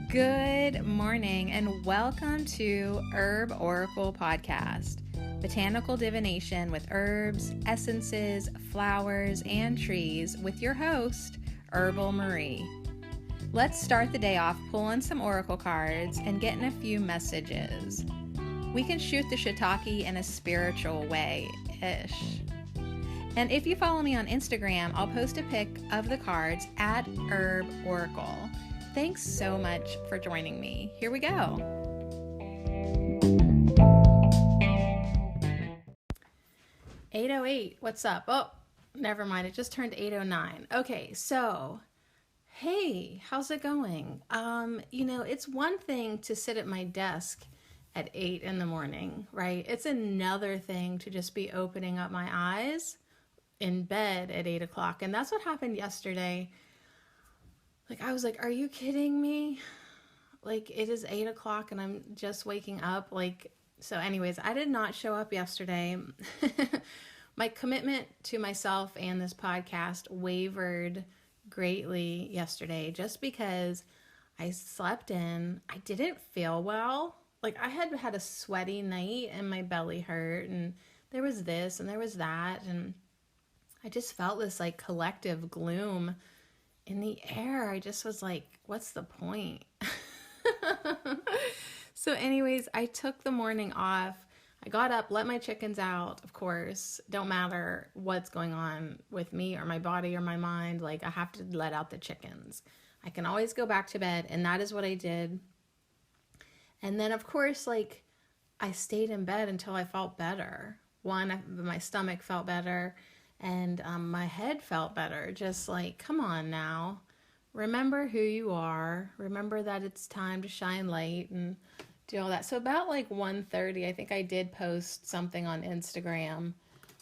Good morning and welcome to Herb Oracle Podcast, botanical divination with herbs, essences, flowers, and trees with your host, Herbal Marie. Let's start the day off pulling some oracle cards and getting a few messages. We can shoot the shiitake in a spiritual way-ish. And if you follow me on Instagram, I'll post a pic of the cards at Herb Oracle. Thanks so much for joining me. Here we go. "8:08, what's up?" Oh, never mind. It just turned 8:09. Okay, so, hey, how's it going? It's one thing to sit at my desk at 8 in the morning, right? It's another thing to just be opening up my eyes in bed at 8 o'clock. And that's what happened yesterday. I was like, are you kidding me? It is 8 o'clock and I'm just waking up. So anyways, I did not show up yesterday. My commitment to myself and this podcast wavered greatly yesterday just because I slept in. I didn't feel well. I had a sweaty night and my belly hurt and there was this and there was that. And I just felt this collective gloom in the air. I just was like, what's the point? So anyways, I took the morning off. I got up, let my chickens out, of course. Don't matter what's going on with me or my body or my mind. I have to let out the chickens. I can always go back to bed, and that is what I did. And then, of course, I stayed in bed until I felt better. My stomach felt better. And my head felt better. Just come on now. Remember who you are. Remember that it's time to shine light and do all that. So about 1:30, I think I did post something on Instagram.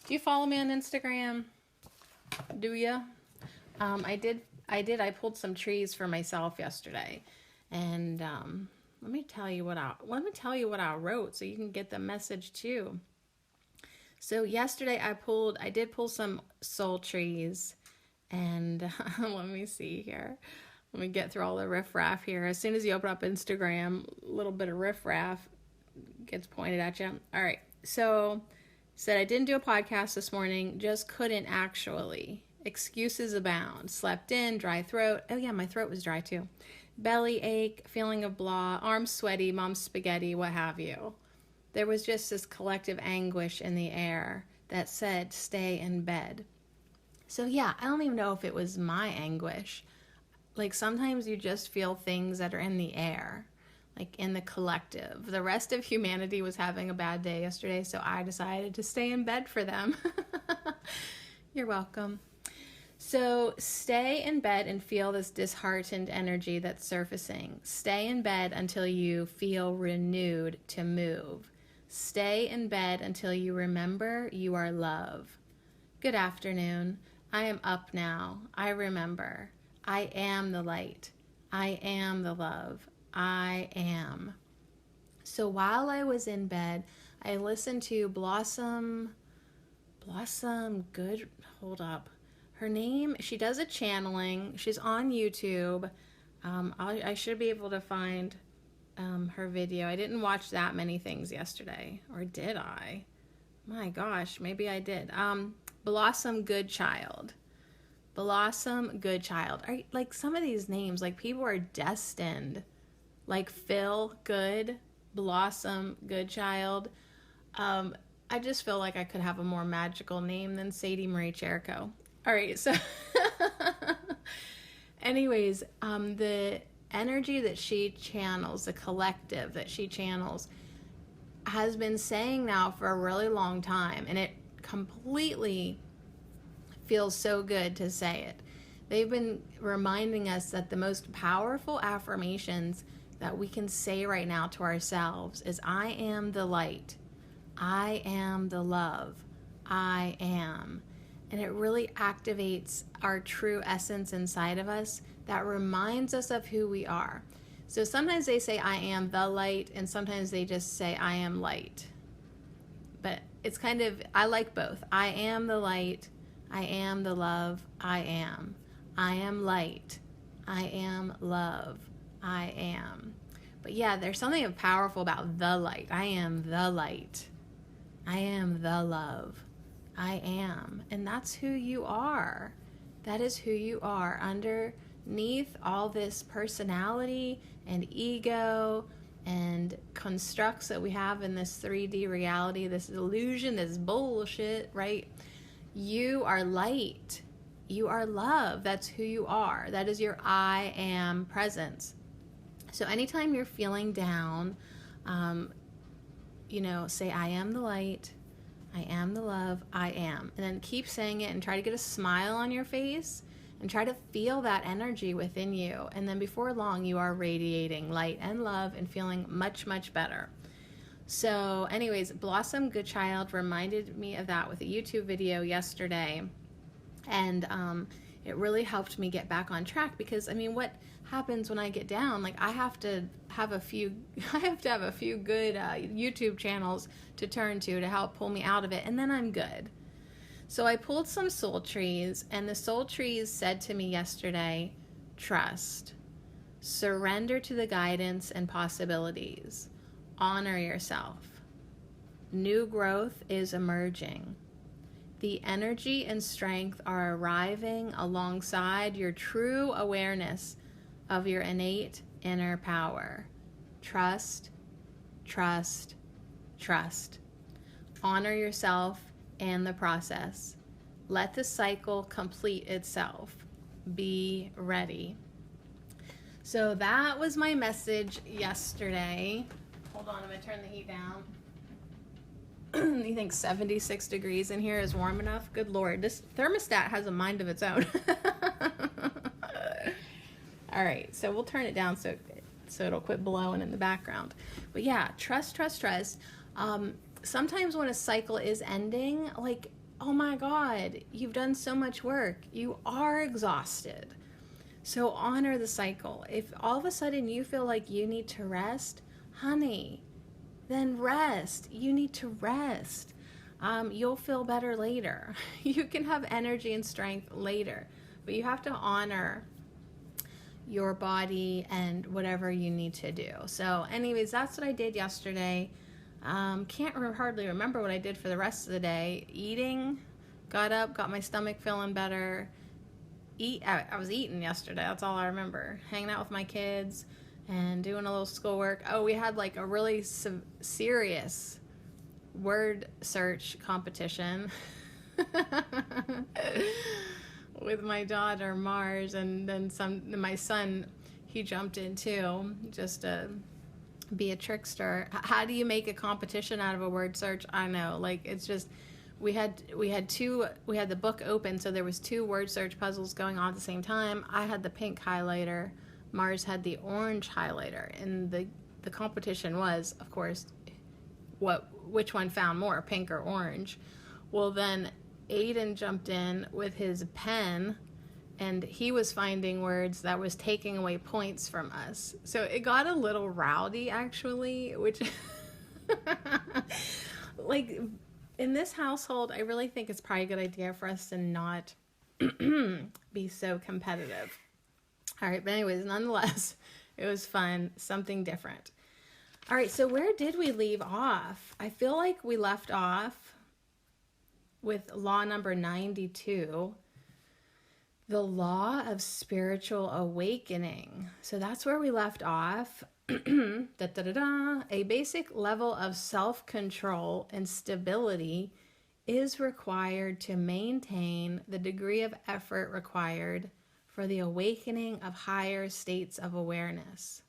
Do you follow me on Instagram? Do you? I did. I pulled some trees for myself yesterday. And let me tell you what I wrote so you can get the message too. So yesterday I did pull some soul trees, and let me see here. Let me get through all the riffraff here. As soon as you open up Instagram, a little bit of riffraff gets pointed at you. All right. So said I didn't do a podcast this morning, just couldn't actually. Excuses abound. Slept in, dry throat. Oh yeah, my throat was dry too. Belly ache, feeling of blah, arms sweaty, mom's spaghetti, what have you. There was just this collective anguish in the air that said, stay in bed. So yeah, I don't even know if it was my anguish. Sometimes you just feel things that are in the air, in the collective. The rest of humanity was having a bad day yesterday, so I decided to stay in bed for them. You're welcome. So stay in bed and feel this disheartened energy that's surfacing. Stay in bed until you feel renewed to move. Stay in bed until you remember you are love. Good afternoon. I am up now. I remember. I am the light. I am the love. I am. So while I was in bed, I listened to Blossom Good. Hold up. Her name, she does a channeling. She's on YouTube. I should be able to find her video. I didn't watch that many things yesterday, or did I? My gosh, maybe I did. Blossom Goodchild. Blossom Goodchild. Some of these names, people are destined. Phil Good, Blossom Goodchild. I just feel like I could have a more magical name than Sadie Marie Cherico. All right, so anyways, the energy that she channels, the collective that she channels, has been saying now for a really long time, and it completely feels so good to say it. They've been reminding us that the most powerful affirmations that we can say right now to ourselves is, I am the light. I am the love. I am. And it really activates our true essence inside of us that reminds us of who we are. So sometimes they say, I am the light, and sometimes they just say, I am light. But it's I like both. I am the light. I am the love. I am. I am light. I am love. I am. But yeah, there's something powerful about the light. I am the light. I am the love. I am. And that's who you are. That is who you are. Underneath all this personality and ego and constructs that we have in this 3D reality, this illusion, this bullshit, right? You are light. You are love. That's who you are. That is your I am presence. So anytime you're feeling down, say, I am the light. I am the love. I am. And then keep saying it and try to get a smile on your face and try to feel that energy within you. And then before long, you are radiating light and love and feeling much, much better. So anyways, Blossom Goodchild reminded me of that with a YouTube video yesterday. And it really helped me get back on track because, I mean, what happens when I get down? Like, I have to have a few good YouTube channels to turn to help pull me out of it, and then I'm good. So I pulled some soul trees, and the soul trees said to me yesterday, trust, surrender to the guidance and possibilities, honor yourself. New growth is emerging. The energy and strength are arriving alongside your true awareness of your innate inner power. Trust, trust, trust. Honor yourself and the process. Let the cycle complete itself. Be ready. So that was my message yesterday. Hold on, I'm going to turn the heat down. You think 76 degrees in here is warm enough? Good Lord, this thermostat has a mind of its own. All right, so we'll turn it down so it'll quit blowing in the background. But yeah, trust, trust, trust. Sometimes when a cycle is ending, like, oh my God, you've done so much work. You are exhausted. So honor the cycle. If all of a sudden you feel like you need to rest, honey, then rest. You need to rest. You'll feel better later. You can have energy and strength later, but you have to honor your body and whatever you need to do. So anyways, that's what I did yesterday. Can't hardly remember what I did for the rest of the day. Eating, got up, got my stomach feeling better. I was eating yesterday. That's all I remember. Hanging out with my kids and doing a little schoolwork. Oh, we had like a really serious word search competition with my daughter Mars, and then my son, he jumped in too, just to be a trickster. How do you make a competition out of a word search? I know, like, it's just, we had the book open, so there was 2 word search puzzles going on at the same time. I had the pink highlighter, Mars had the orange highlighter, and the competition was, of course, which one found more, pink or orange. Well, then Aiden jumped in with his pen, and he was finding words that was taking away points from us. So it got a little rowdy, actually, which like, in this household, I really think it's probably a good idea for us to not be so competitive. All right, but anyways, nonetheless, it was fun, something different. All right, so where did we leave off? I feel like we left off with law number 92, the law of spiritual awakening. So that's where we left off. A basic level of self-control and stability is required to maintain the degree of effort required for the awakening of higher states of awareness.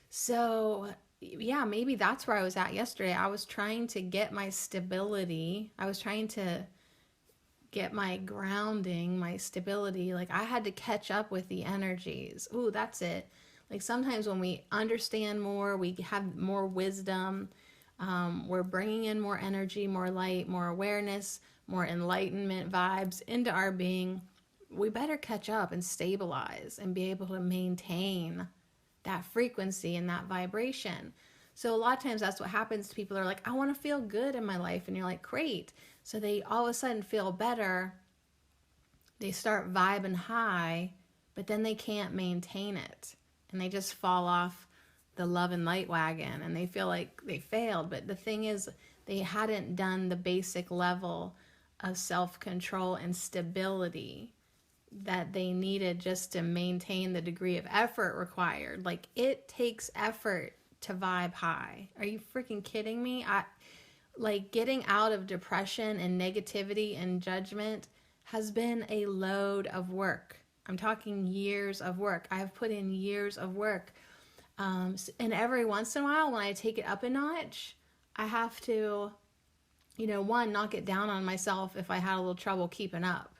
So yeah, maybe that's where I was at yesterday. I was trying to get my stability. I was trying to get my grounding, my stability. Like, I had to catch up with the energies. Ooh, that's it. Like, sometimes when we understand more, we have more wisdom, we're bringing in more energy, more light, more awareness, more enlightenment vibes into our being. We better catch up and stabilize and be able to maintain that frequency and that vibration. So a lot of times that's what happens to people. Are like, I want to feel good in my life. And you're like, great. So they all of a sudden feel better. They start vibing high, but then they can't maintain it. and they just fall off the love and light wagon and they feel like they failed. But the thing is, they hadn't done the basic level of self-control and stability that they needed just to maintain the degree of effort required. Like, it takes effort to vibe high. Are you freaking kidding me? Like, getting out of depression and negativity and judgment has been a load of work. I'm talking years of work. I have put in years of work. And every once in a while, when I take it up a notch, I have to, one, not get down on myself if I had a little trouble keeping up.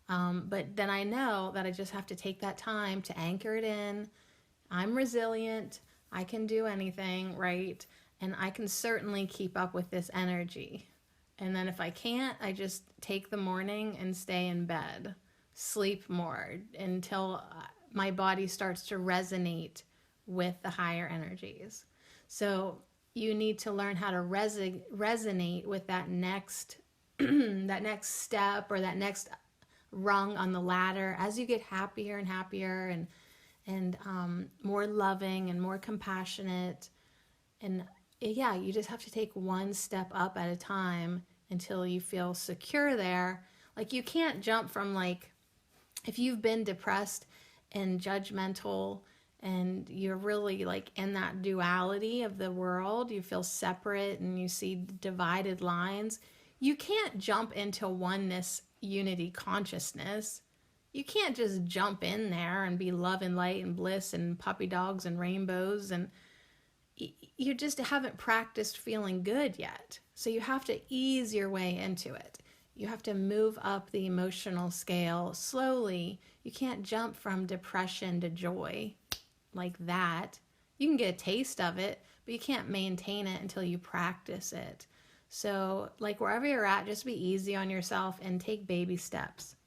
But then I know that I just have to take that time to anchor it in. I'm resilient. I can do anything, right? And I can certainly keep up with this energy. And then if I can't, I just take the morning and stay in bed, sleep more until my body starts to resonate with the higher energies. So you need to learn how to resonate with that next that next step or that next rung on the ladder as you get happier and happier and more loving and more compassionate. And yeah, you just have to take one step up at a time until you feel secure there. Like, you can't jump from, like, if you've been depressed and judgmental and you're really like in that duality of the world, you feel separate and you see divided lines, you can't jump into oneness, unity, consciousness. You can't just jump in there and be love and light and bliss and puppy dogs and rainbows, and you just haven't practiced feeling good yet. So you have to ease your way into it. You have to move up the emotional scale slowly. You can't jump from depression to joy like that. You can get a taste of it, but you can't maintain it until you practice it. So, like, wherever you're at, just be easy on yourself and take baby steps.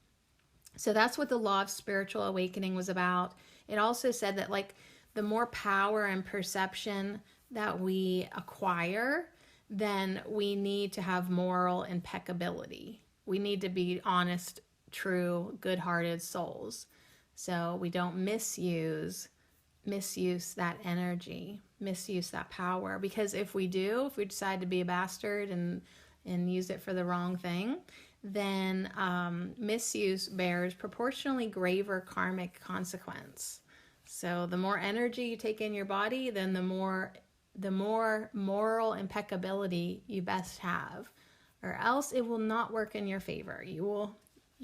So that's what the law of spiritual awakening was about. It also said that, like, the more power and perception that we acquire, then we need to have moral impeccability. We need to be honest, true, good-hearted souls. So we don't misuse that energy, misuse that power. Because if we decide to be a bastard and use it for the wrong thing, then misuse bears proportionally graver karmic consequence. So the more energy you take in your body, then the more moral impeccability you best have, or else it will not work in your favor. You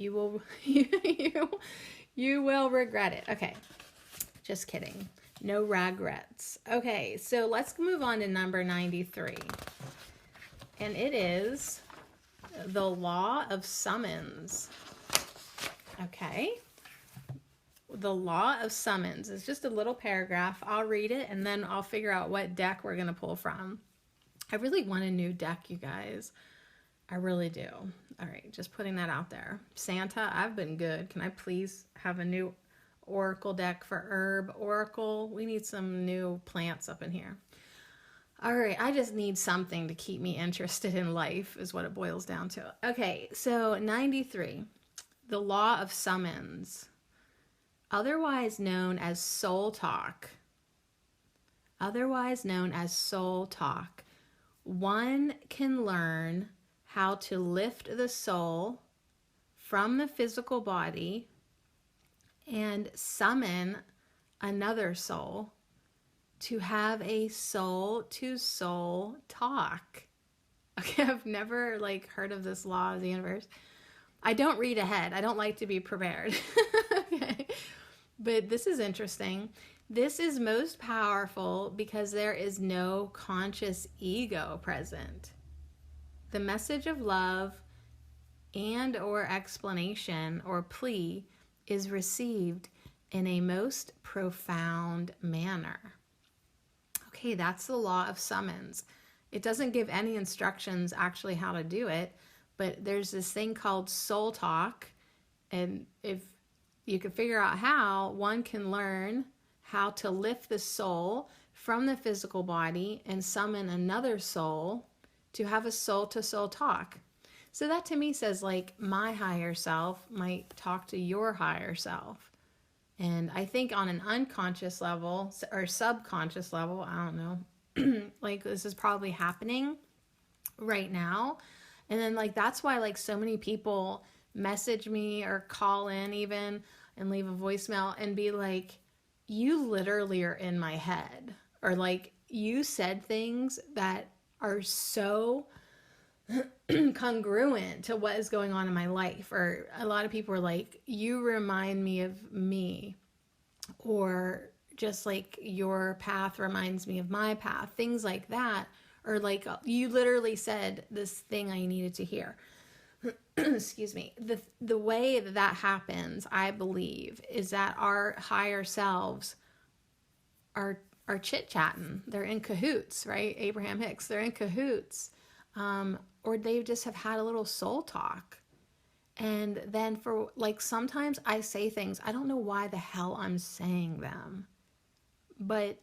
will regret it. Okay, just kidding. No regrets. Okay, so let's move on to number 93, and it is the law of summons. Okay. The law of summons is just a little paragraph. I'll read it and then I'll figure out what deck we're going to pull from. I really want a new deck, you guys. I really do. All right, just putting that out there. Santa, I've been good. Can I please have a new oracle deck for herb oracle? We need some new plants up in here. All right, I just need something to keep me interested in life is what it boils down to. Okay, so 93, the law of summons. Otherwise known as soul talk. Otherwise known as soul talk. One can learn how to lift the soul from the physical body and summon another soul to have a soul-to-soul talk. Okay, I've never heard of this law of the universe. I don't read ahead. I don't like to be prepared. Okay. But this is interesting. This is most powerful because there is no conscious ego present. The message of love and or explanation or plea is received in a most profound manner. Okay, that's the law of summons. It doesn't give any instructions actually how to do it, but there's this thing called soul talk, and if you can figure out how, one can learn how to lift the soul from the physical body and summon another soul to have a soul-to-soul talk. So that to me says, my higher self might talk to your higher self. And I think on an unconscious level or subconscious level, I don't know, like this is probably happening right now. And then like that's why like so many people message me or call in even and leave a voicemail and be like, you literally are in my head, or like you said things that are so congruent to what is going on in my life. Or a lot of people are like, you remind me of me, or just like your path reminds me of my path, things like that. Or like you literally said this thing I needed to hear. Excuse me. The way that that happens, I believe, is that our higher selves are chit-chatting. They're in cahoots, right? Abraham Hicks, they're in cahoots. Or they just have had a little soul talk. And then for like sometimes I say things, I don't know why the hell I'm saying them, but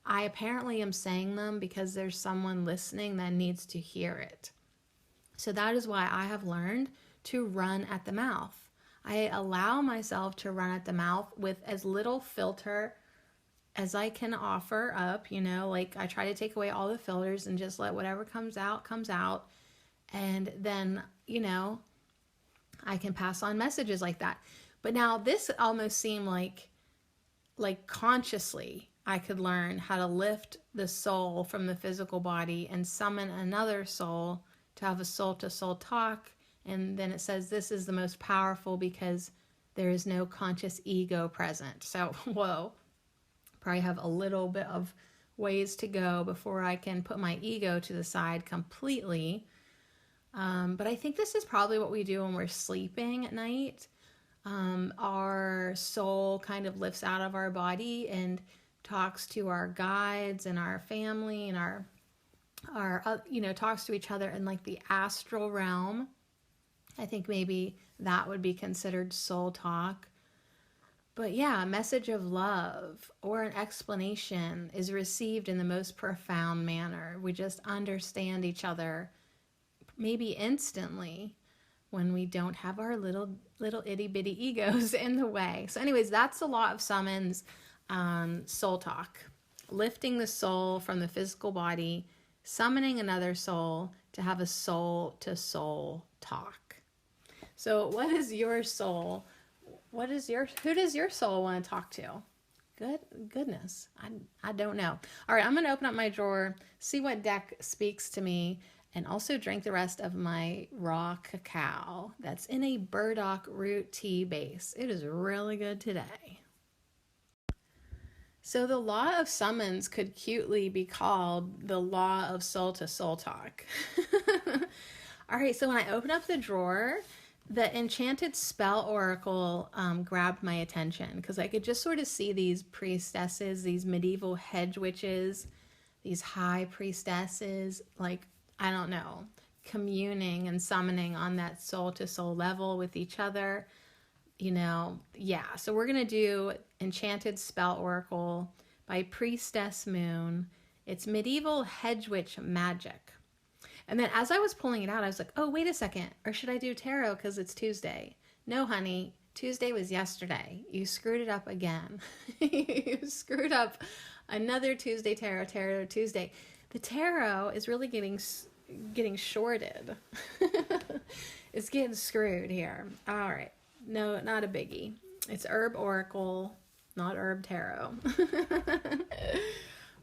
I apparently am saying them because there's someone listening that needs to hear it. So that is why I have learned to run at the mouth. I allow myself to run at the mouth with as little filter as I can offer up, you know, like I try to take away all the filters and just let whatever comes out. And then, you know, I can pass on messages like that. But now this almost seemed like consciously I could learn how to lift the soul from the physical body and summon another soul to have a soul-to-soul talk. And then it says this is the most powerful because there is no conscious ego present. So, whoa, probably have a little bit of ways to go before I can put my ego to the side completely. But I think this is probably what we do when we're sleeping at night. Our soul kind of lifts out of our body and talks to our guides and our family and our you know, talks to each other in like the astral realm. I think maybe that would be considered soul talk. But yeah, a message of love or an explanation is received in the most profound manner. We just understand each other maybe instantly when we don't have our little itty bitty egos in the way. So anyways, that's a lot of summons, soul talk, lifting the soul from the physical body, summoning another soul to have a soul to soul talk. So what is your soul? Who does your soul want to talk to? Goodness. I don't know. All right, I'm going to open up my drawer, see what deck speaks to me, and also drink the rest of my raw cacao that's in a burdock root tea base. It is really good today. So the law of summons could cutely be called the law of soul to soul talk. All right, so when I open up the drawer, the enchanted spell oracle grabbed my attention because I could just sort of see these priestesses, these medieval hedge witches, these high priestesses, like, I don't know, communing and summoning on that soul to soul level with each other, you know. Yeah, so we're going to do Enchanted Spell Oracle by Priestess Moon. It's medieval hedge witch magic. And then as I was pulling it out, I was like, oh, wait a second. Or should I do tarot because it's Tuesday? No, honey. Tuesday was yesterday. You screwed it up again. You screwed up another Tuesday tarot Tuesday. The tarot is really getting shorted. It's getting screwed here. All right. No, not a biggie. It's herb oracle, not herb tarot.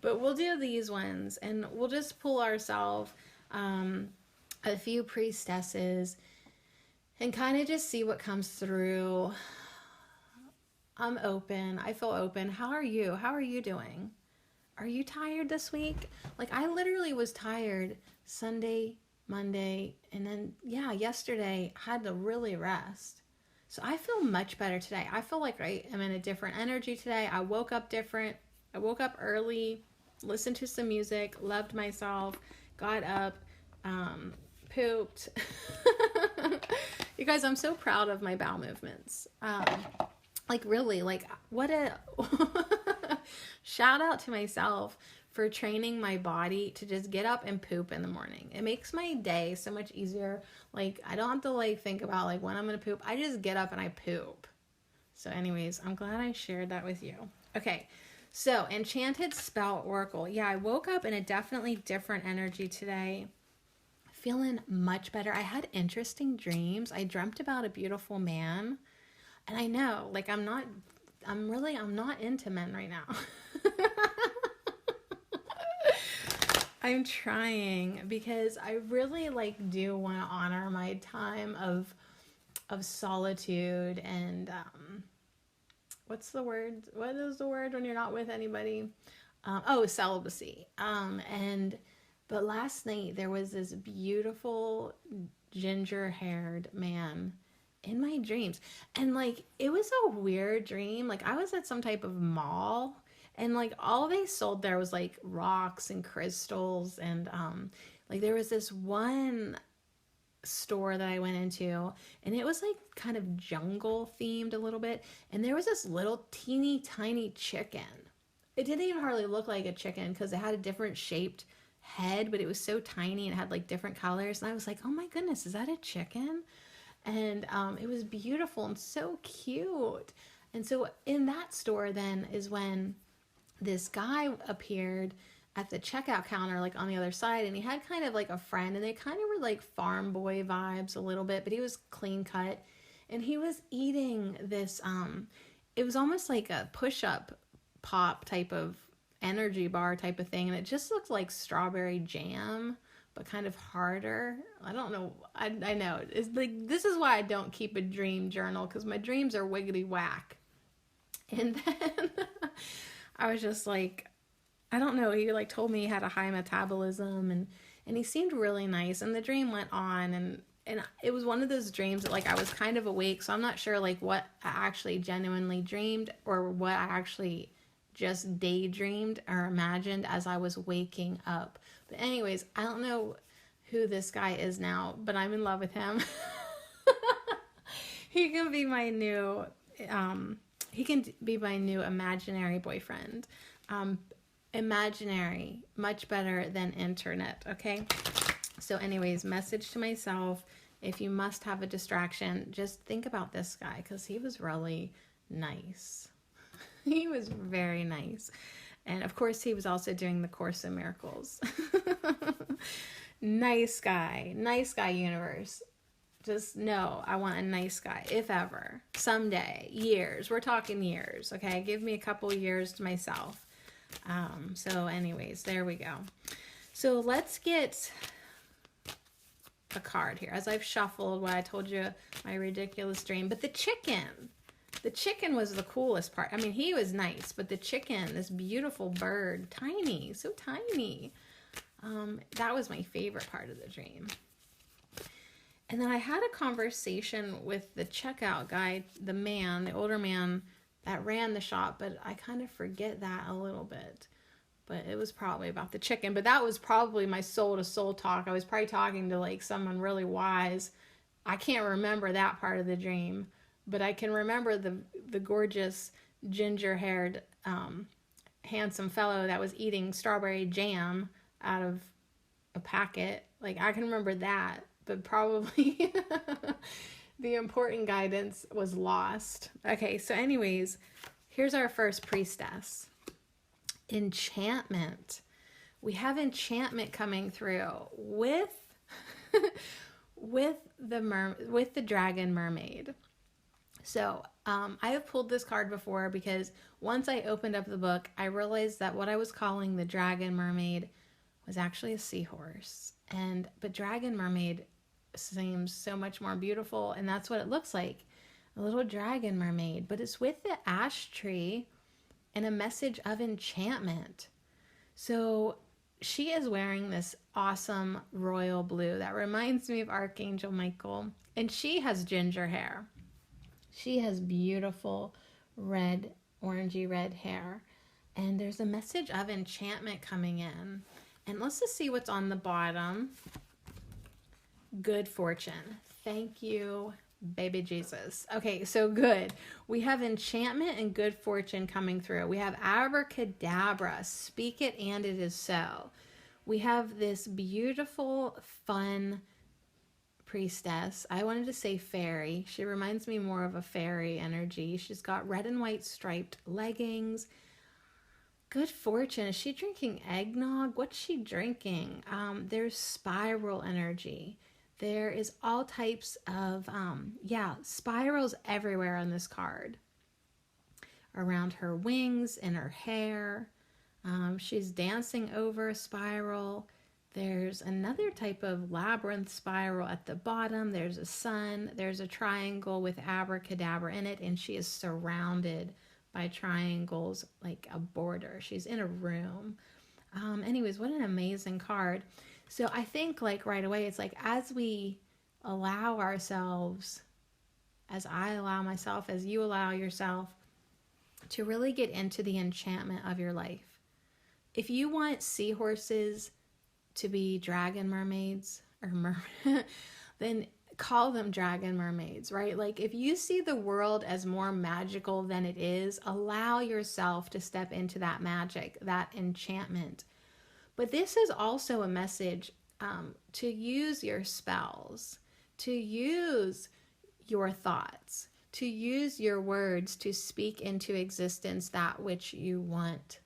But we'll do these ones and we'll just pull ourselves a few priestesses and kind of just see what comes through. I'm open. I feel open. How are you? How are you doing? Are you tired this week? Like, I literally was tired Sunday, Monday, and then, yeah, yesterday I had to really rest. So I feel much better today. I feel like I am in a different energy today. I woke up different. I woke up early, listened to some music, loved myself, got up, pooped. You guys, I'm so proud of my bowel movements. Like, really, like, what a shout out to myself for training my body to just get up and poop in the morning. It makes my day so much easier. Like, I don't have to, like, think about, like, when I'm going to poop. I just get up and I poop. So anyways, I'm glad I shared that with you. Okay. So Enchanted Spell Oracle. Yeah, I woke up in a definitely different energy today. Feeling much better. I had interesting dreams. I dreamt about a beautiful man. And I know, like, I'm not into men right now. I'm trying because I really like do want to honor my time of solitude and what's the word? What is the word when you're not with anybody? Celibacy. But last night there was this beautiful ginger-haired man in my dreams. And like, it was a weird dream. Like, I was at some type of mall and like all they sold there was like rocks and crystals. And like there was this one store that I went into and it was like kind of jungle themed a little bit. And there was this little teeny tiny chicken. It didn't even hardly look like a chicken because it had a different shaped head, but it was so tiny and it had like different colors. And I was like, oh my goodness, is that a chicken? And it was beautiful and so cute. And so in that store then is when this guy appeared at the checkout counter, like on the other side, and he had kind of like a friend, and they kind of were like farm boy vibes a little bit, but he was clean cut, and he was eating this, it was almost like a push-up pop type of energy bar type of thing, and it just looked like strawberry jam, but kind of harder. I don't know. I know. It's like, this is why I don't keep a dream journal, because my dreams are wiggity whack. And then I was just like, I don't know. He like told me he had a high metabolism and he seemed really nice. And the dream went on and it was one of those dreams that like I was kind of awake. So I'm not sure like what I actually genuinely dreamed or what I actually just daydreamed or imagined as I was waking up. But anyways, I don't know who this guy is now, but I'm in love with him. He can be my new, imaginary boyfriend. Imaginary, much better than internet, okay? So anyways, message to myself, if you must have a distraction, just think about this guy because he was really nice. He was very nice. And of course, he was also doing the Course in Miracles. Nice guy universe. Just know I want a nice guy, if ever, someday, years. We're talking years, okay? Give me a couple years to myself. So anyways, there we go. So let's get a card here as I've shuffled what I told you, my ridiculous dream. But the chicken was the coolest part. I mean, he was nice, but the chicken, this beautiful bird, tiny, so tiny. That was my favorite part of the dream. And then I had a conversation with the checkout guy, the older man that ran the shop, but I kind of forget that a little bit. But it was probably about the chicken. But that was probably my soul-to-soul talk. I was probably talking to like someone really wise. I can't remember that part of the dream, but I can remember the gorgeous ginger-haired handsome fellow that was eating strawberry jam out of a packet. Like, I can remember that, but probably the important guidance was lost. Okay, so anyways, here's our first priestess. Enchantment. We have enchantment coming through with the dragon mermaid. So I have pulled this card before because once I opened up the book, I realized that what I was calling the dragon mermaid was actually a seahorse. But dragon mermaid seems so much more beautiful, and that's what it looks like, a little dragon mermaid. But it's with the ash tree and a message of enchantment. So she is wearing this awesome royal blue that reminds me of Archangel Michael, and she has ginger hair. She has beautiful red, orangey red hair, and there's a message of enchantment coming in. And let's just see what's on the bottom. Good fortune. Thank you, baby Jesus. Okay, so good. We have enchantment and good fortune coming through. We have abracadabra. Speak it and it is so. We have this beautiful, fun priestess. I wanted to say fairy. She reminds me more of a fairy energy. She's got red and white striped leggings. Good fortune. Is she drinking eggnog? What's she drinking? There's spiral energy. There is all types of, spirals everywhere on this card. Around her wings and her hair. She's dancing over a spiral. There's another type of labyrinth spiral at the bottom. There's a sun. There's a triangle with Abracadabra in it, and she is surrounded by triangles like a border. She's in a room. Anyways, what an amazing card. So I think like right away, it's like as we allow ourselves, as I allow myself, as you allow yourself to really get into the enchantment of your life. If you want seahorses to be dragon mermaids or then call them dragon mermaids, right? Like if you see the world as more magical than it is, allow yourself to step into that magic, that enchantment. But this is also a message to use your spells, to use your thoughts, to use your words to speak into existence that which you want.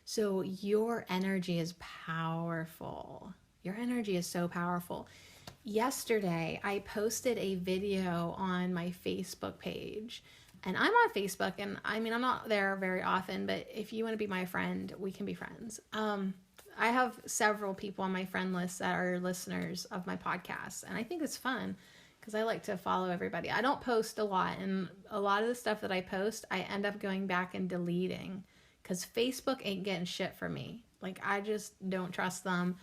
So your energy is powerful. Your energy is so powerful. Yesterday, I posted a video on my Facebook page. And I'm on Facebook, and I mean, I'm not there very often, but if you want to be my friend, we can be friends. I have several people on my friend list that are listeners of my podcast, and I think it's fun because I like to follow everybody. I don't post a lot, and a lot of the stuff that I post, I end up going back and deleting because Facebook ain't getting shit for me. Like, I just don't trust them.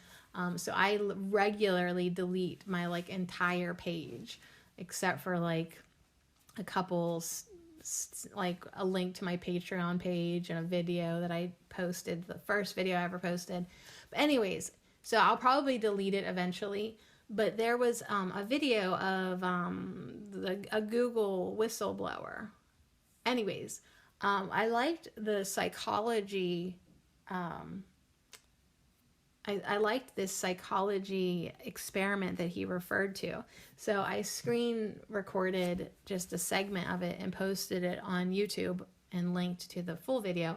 So I regularly delete my like entire page, except for like a couple, like a link to my Patreon page and a video that I posted, the first video I ever posted. But anyways, so I'll probably delete it eventually. But there was a video of a Google whistleblower. Anyways, I liked the psychology. I liked this psychology experiment that he referred to. So I screen recorded just a segment of it and posted it on YouTube and linked to the full video.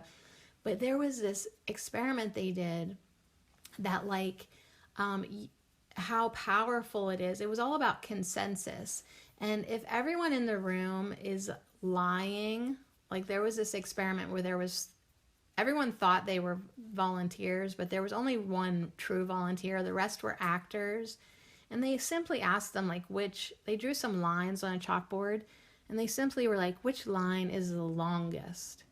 But there was this experiment they did that like how powerful it is. It was all about consensus. And if everyone in the room is lying, like there was this experiment where everyone thought they were volunteers, but there was only one true volunteer. The rest were actors. And they simply asked them they drew some lines on a chalkboard, and they simply were like, which line is the longest?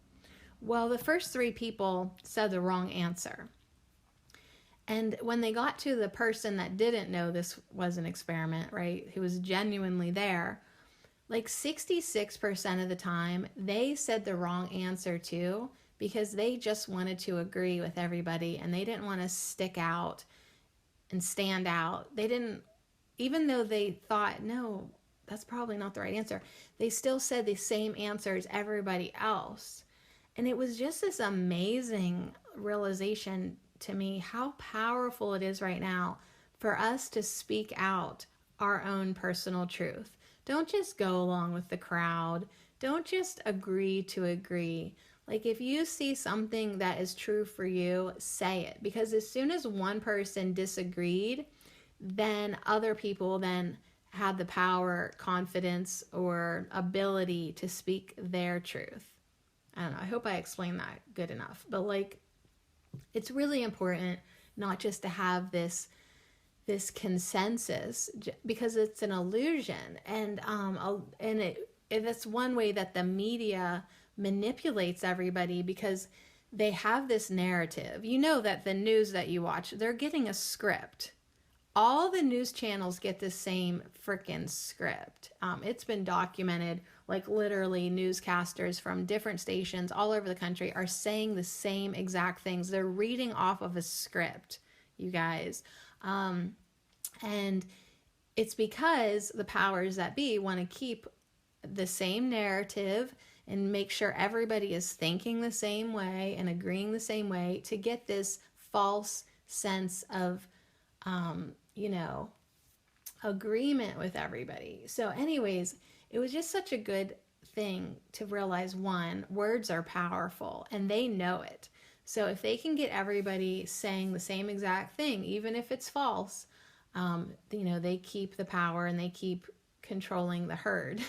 Well, the first three people said the wrong answer. And when they got to the person that didn't know this was an experiment, right, who was genuinely there, like 66% of the time, they said the wrong answer too, because they just wanted to agree with everybody and they didn't want to stick out and stand out. They didn't, even though they thought, no, that's probably not the right answer, they still said the same answer as everybody else. And it was just this amazing realization to me how powerful it is right now for us to speak out our own personal truth. Don't just go along with the crowd. Don't just agree to agree. Like if you see something that is true for you, say it. Because as soon as one person disagreed, then other people then had the power, confidence, or ability to speak their truth. I don't know. I hope I explained that good enough. But like, it's really important not just to have this consensus, because it's an illusion. And that's one way that the media manipulates everybody, because they have this narrative. You know that the news that you watch, they're getting a script. All the news channels get the same freaking script. It's been documented, like literally newscasters from different stations all over the country are saying the same exact things. They're reading off of a script, you guys. And it's because the powers that be want to keep the same narrative and make sure everybody is thinking the same way and agreeing the same way to get this false sense of, agreement with everybody. So anyways, it was just such a good thing to realize, one, words are powerful and they know it. So if they can get everybody saying the same exact thing, even if it's false, they keep the power and they keep controlling the herd,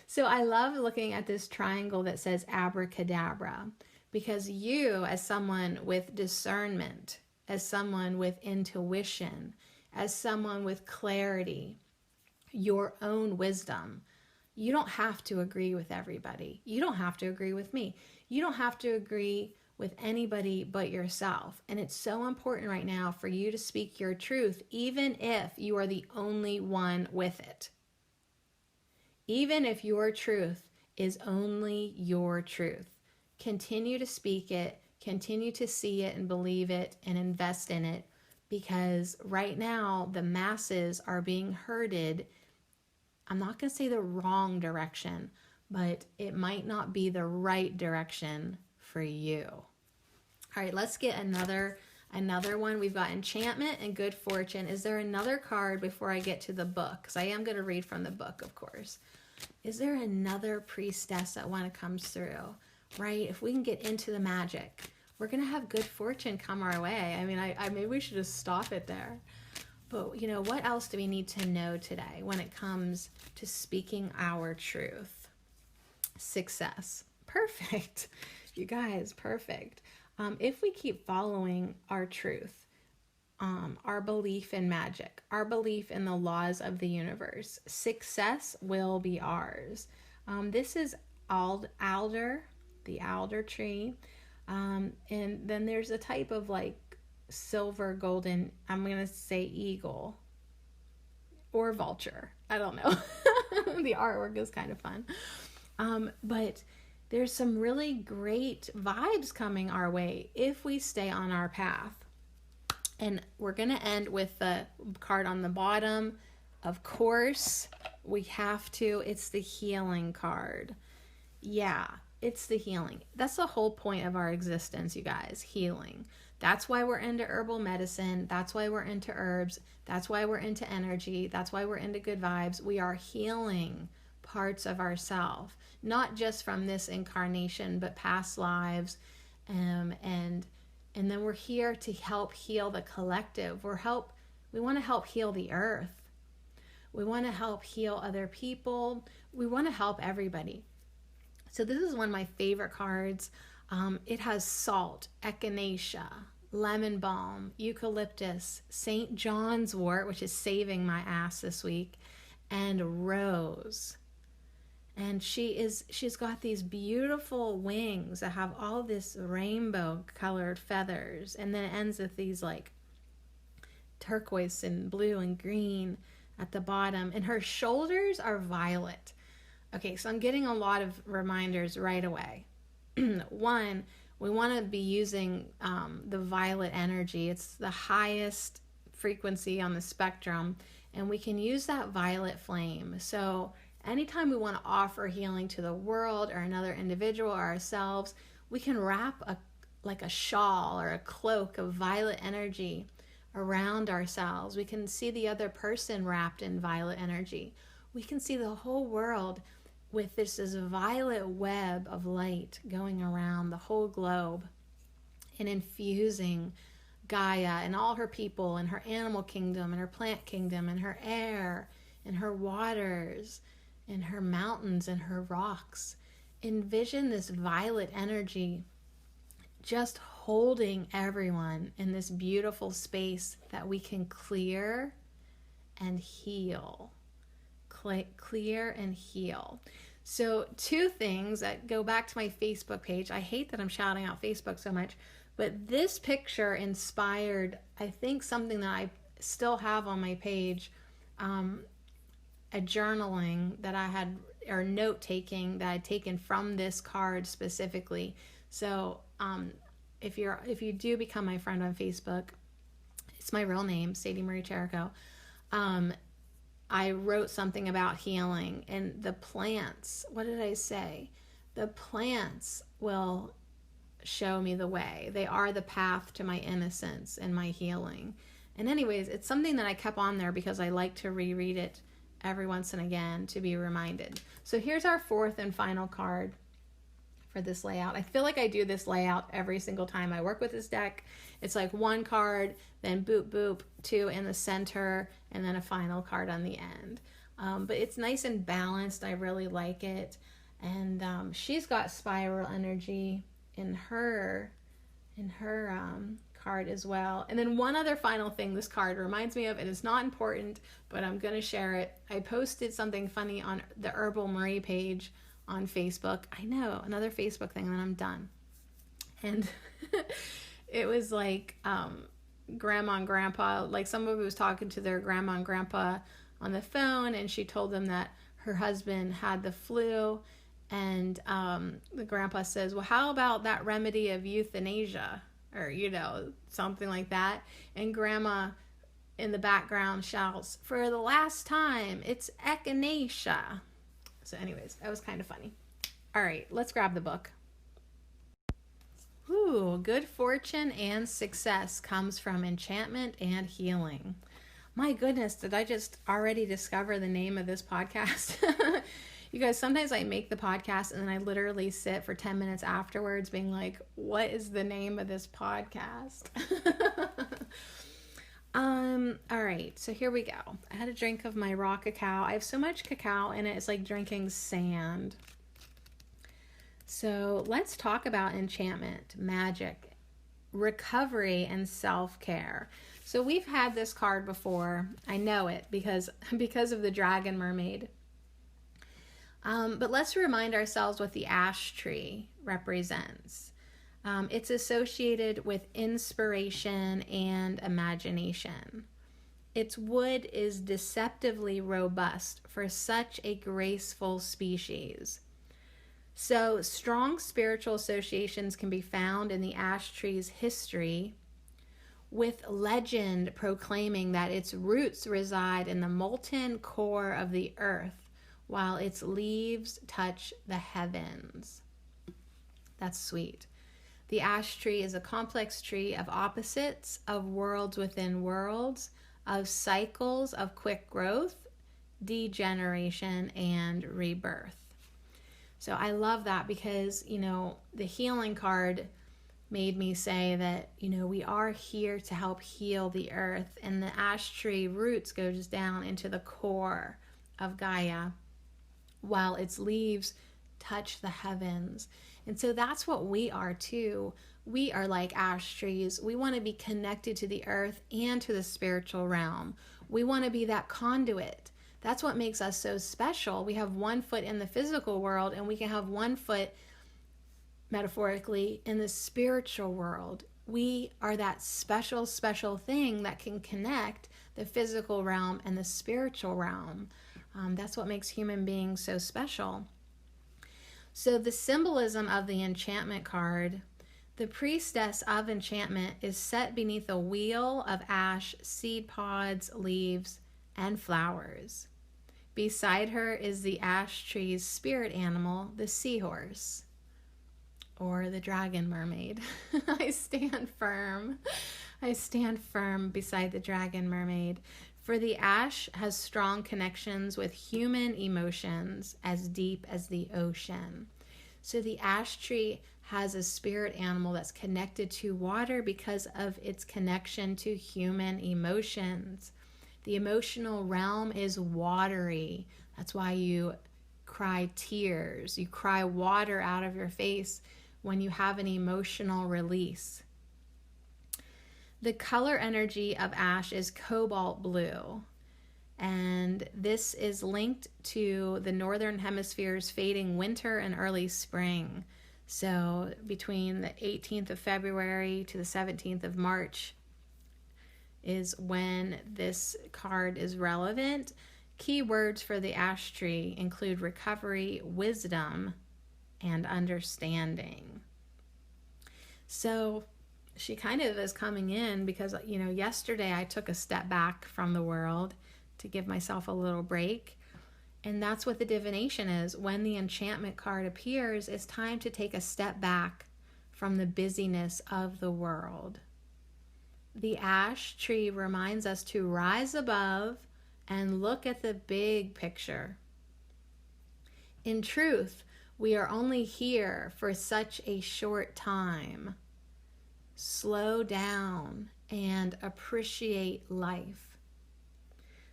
So I love looking at this triangle that says abracadabra, because you, as someone with discernment, as someone with intuition, as someone with clarity, your own wisdom, you don't have to agree with everybody. You don't have to agree with me. You don't have to agree with anybody but yourself. And it's so important right now for you to speak your truth, even if you are the only one with it. Even if your truth is only your truth, continue to speak it, continue to see it and believe it and invest in it, because right now the masses are being herded. I'm not going to say the wrong direction, but it might not be the right direction for you. All right, let's get another one. We've got enchantment and good fortune. Is there another card before I get to the book? Because I am going to read from the book, of course. Is there another priestess that one comes through, right? If we can get into the magic, we're going to have good fortune come our way. I mean, I maybe we should just stop it there. But, what else do we need to know today when it comes to speaking our truth? Success. Perfect. You guys, perfect. If we keep following our truth, our belief in magic, our belief in the laws of the universe, success will be ours. This is alder, the alder tree. And then there's a type of silver golden, I'm going to say eagle or vulture. I don't know. The artwork is kind of fun. But there's some really great vibes coming our way if we stay on our path. And we're going to end with the card on the bottom. Of course, we have to. It's the healing card. Yeah, it's the healing. That's the whole point of our existence, you guys. Healing. That's why we're into herbal medicine. That's why we're into herbs. That's why we're into energy. That's why we're into good vibes. We are healing parts of ourselves, not just from this incarnation, but past lives. And then we're here to help heal the collective. We want to help heal the earth. We want to help heal other people. We want to help everybody. So this is one of my favorite cards. It has salt, echinacea, lemon balm, eucalyptus, St. John's wort, which is saving my ass this week, and rose. And she's got these beautiful wings that have all this rainbow colored feathers. And then it ends with these turquoise and blue and green at the bottom. And her shoulders are violet. Okay, so I'm getting a lot of reminders right away. One, we want to be using the violet energy. It's the highest frequency on the spectrum. And we can use that violet flame. So anytime we want to offer healing to the world or another individual or ourselves, we can wrap a shawl or a cloak of violet energy around ourselves. We can see the other person wrapped in violet energy. We can see the whole world with this violet web of light going around the whole globe and infusing Gaia and all her people and her animal kingdom and her plant kingdom and her air and her waters and her mountains and her rocks. Envision this violet energy just holding everyone in this beautiful space that we can clear and heal. Clear and heal. So 2 things that go back to my Facebook page. I hate that I'm shouting out Facebook so much, but this picture inspired, I think, something that I still have on my page, a journaling that I had, or note taking that I'd taken from this card specifically. So if you do become my friend on Facebook, it's my real name, Sadie Marie Cherico. I wrote something about healing and the plants. What did I say? The plants will show me the way. They are the path to my innocence and my healing. And anyways, it's something that I kept on there because I like to reread it every once and again to be reminded. So here's our fourth and final card for this layout. I feel like I do this layout every single time I work with this deck. It's like one card, then boop, boop, two in the center, and then a final card on the end. But it's nice and balanced. I really like it. And she's got spiral energy in her card as well. And then one other final thing this card reminds me of, and it's not important, but I'm going to share it. I posted something funny on the Herbal Marie page on Facebook. I know, another Facebook thing, and then I'm done. And it was like grandma and grandpa, like somebody was talking to their grandma and grandpa on the phone, and she told them that her husband had the flu. And the grandpa says, well, how about that remedy of euthanasia? Or, something like that. And grandma in the background shouts, for the last time, it's echinacea. So anyways, that was kind of funny. All right, let's grab the book. Ooh, good fortune and success comes from enchantment and healing. My goodness, did I just already discover the name of this podcast? You guys, sometimes I make the podcast and then I literally sit for 10 minutes afterwards being like, what is the name of this podcast? All right, so here we go. I had a drink of my raw cacao. I have so much cacao in it, it's like drinking sand. So let's talk about enchantment, magic, recovery, and self-care. So we've had this card before. I know it because of the dragon mermaid. But let's remind ourselves what the ash tree represents. It's associated with inspiration and imagination. Its wood is deceptively robust for such a graceful species. So strong spiritual associations can be found in the ash tree's history, with legend proclaiming that its roots reside in the molten core of the earth, while its leaves touch the heavens. That's sweet. The ash tree is a complex tree of opposites, of worlds within worlds, of cycles of quick growth, degeneration, and rebirth. So I love that because, the healing card made me say that, we are here to help heal the earth, and the ash tree roots goes down into the core of Gaia, while its leaves touch the heavens. And so that's what we are too. We are like ash trees. We want to be connected to the earth and to the spiritual realm. We want to be that conduit. That's what makes us so special. We have one foot in the physical world, and we can have one foot, metaphorically, in the spiritual world. We are that special thing that can connect the physical realm and the spiritual realm. That's what makes human beings so special. So the symbolism of the enchantment card, the priestess of enchantment is set beneath a wheel of ash, seed pods, leaves, and flowers. Beside her is the ash tree's spirit animal, the seahorse, or the dragon mermaid. I stand firm beside the dragon mermaid. For the ash has strong connections with human emotions as deep as the ocean. So the ash tree has a spirit animal that's connected to water because of its connection to human emotions. The emotional realm is watery. That's why you cry tears. You cry water out of your face when you have an emotional release. The color energy of ash is cobalt blue, and this is linked to the northern hemisphere's fading winter and early spring. So between the 18th of February to the 17th of March is when this card is relevant. Key words for the ash tree include recovery, wisdom, and understanding. So she kind of is coming in because, yesterday I took a step back from the world to give myself a little break. And that's what the divination is. When the enchantment card appears, it's time to take a step back from the busyness of the world. The ash tree reminds us to rise above and look at the big picture. In truth, we are only here for such a short time. Slow down and appreciate life.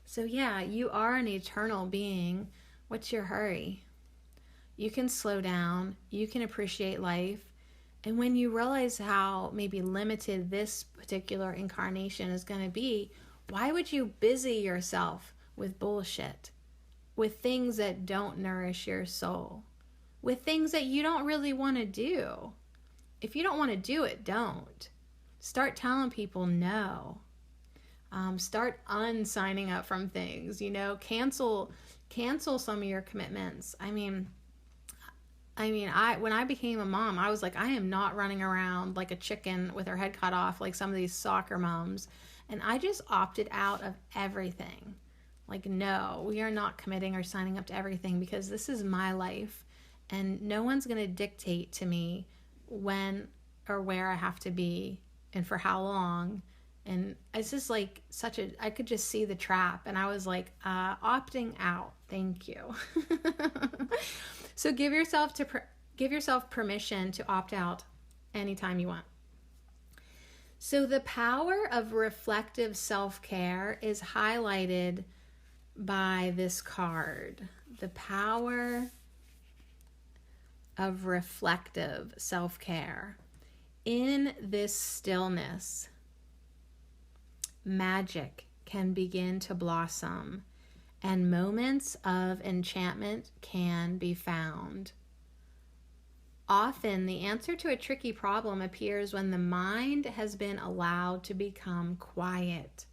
So yeah, you are an eternal being. What's your hurry? You can slow down, you can appreciate life, and when you realize how maybe limited this particular incarnation is going to be, why would you busy yourself with bullshit, with things that don't nourish your soul, with things that you don't really want to do? If you don't want to do it, don't. Start telling people no. Start unsigning up from things, cancel some of your commitments. I mean, when I became a mom, I was like, I am not running around like a chicken with her head cut off like some of these soccer moms. And I just opted out of everything. Like, no, we are not committing or signing up to everything because this is my life. And no one's going to dictate to me when or where I have to be and for how long. And it's just like I could just see the trap. And I was like, opting out. Thank you. So give yourself permission to opt out anytime you want. So the power of reflective self-care is highlighted by this card. The power of reflective self-care. In this stillness, magic can begin to blossom, and moments of enchantment can be found. Often, the answer to a tricky problem appears when the mind has been allowed to become quiet.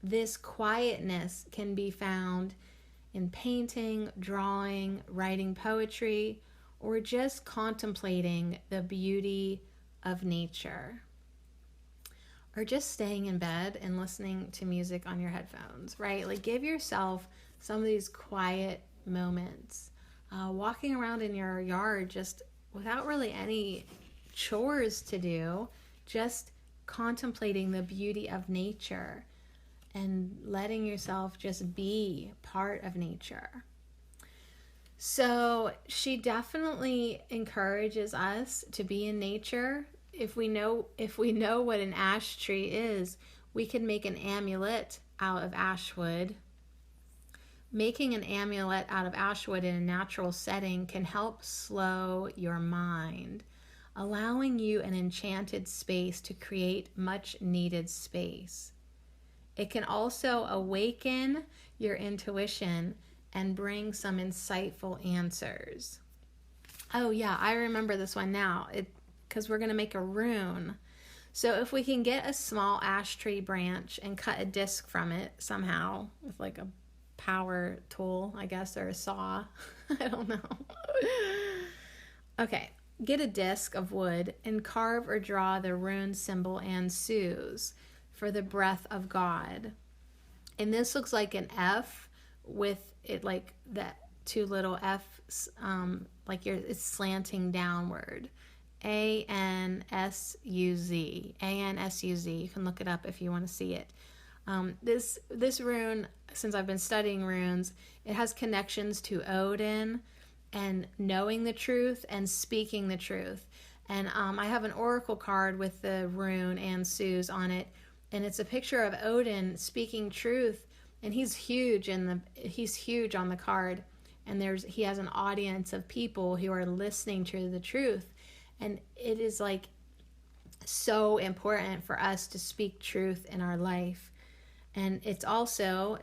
This quietness can be found in painting, drawing, writing poetry, or just contemplating the beauty of nature. Or just staying in bed and listening to music on your headphones, right? Like, give yourself some of these quiet moments. Walking around in your yard just without really any chores to do, just contemplating the beauty of nature and letting yourself just be part of nature. So she definitely encourages us to be in nature. If we know what an ash tree is, we can make an amulet out of ash wood. Making an amulet out of ash wood in a natural setting can help slow your mind, allowing you an enchanted space to create much needed space. It can also awaken your intuition and bring some insightful answers. Oh yeah, I remember this one now. Because we're going to make a rune. So if we can get a small ash tree branch and cut a disc from it somehow with like a power tool, I guess, or a saw. I don't know. Okay, get a disc of wood and carve or draw the rune symbol and Suze for the breath of God. And this looks like an F with it like that two little F's, it's slanting downward. A-N-S-U-Z. A-N-S-U-Z. You can look it up if you want to see it. This rune, since I've been studying runes, it has connections to Odin and knowing the truth and speaking the truth. And I have an oracle card with the rune and Suze on it, and it's a picture of Odin speaking truth, and he's huge on the card, and he has an audience of people who are listening to the truth. And it is like so important for us to speak truth in our life. And it's also,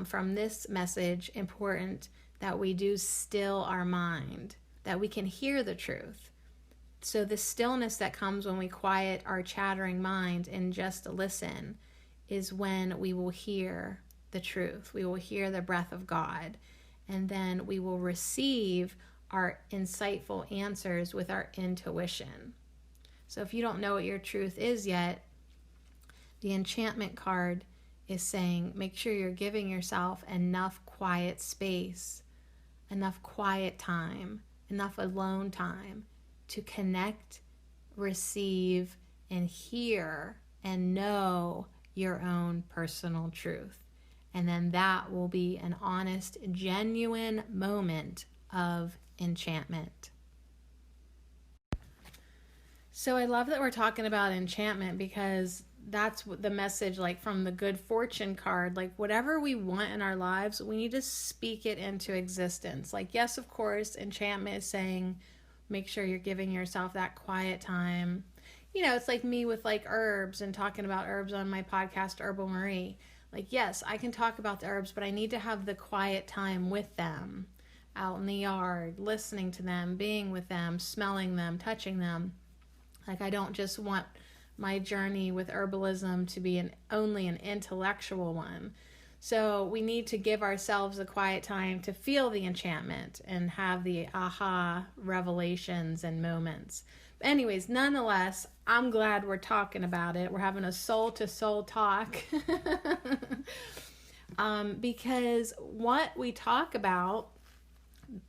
from this message, important that we do still our mind, that we can hear the truth. So the stillness that comes when we quiet our chattering mind and just listen is when we will hear the truth. We will hear the breath of God, and then we will receive our insightful answers with our intuition. So if you don't know what your truth is yet, the enchantment card is saying make sure you're giving yourself enough quiet space, enough quiet time, enough alone time to connect, receive, and hear and know your own personal truth. And then that will be an honest, genuine moment of enchantment. So I love that we're talking about enchantment, because that's what the message, like from the good fortune card, like whatever we want in our lives, we need to speak it into existence. Like, yes, of course, enchantment is saying, make sure you're giving yourself that quiet time. You know, it's like me with like herbs and talking about herbs on my podcast, Herbal Marie. Like, yes, I can talk about the herbs, but I need to have the quiet time with them out in the yard, listening to them, being with them, smelling them, touching them. Like, I don't just want my journey with herbalism to be only an intellectual one. So we need to give ourselves a quiet time to feel the enchantment and have the aha revelations and moments. But anyways, nonetheless, I'm glad we're talking about it. We're having a soul-to-soul talk. Because what we talk about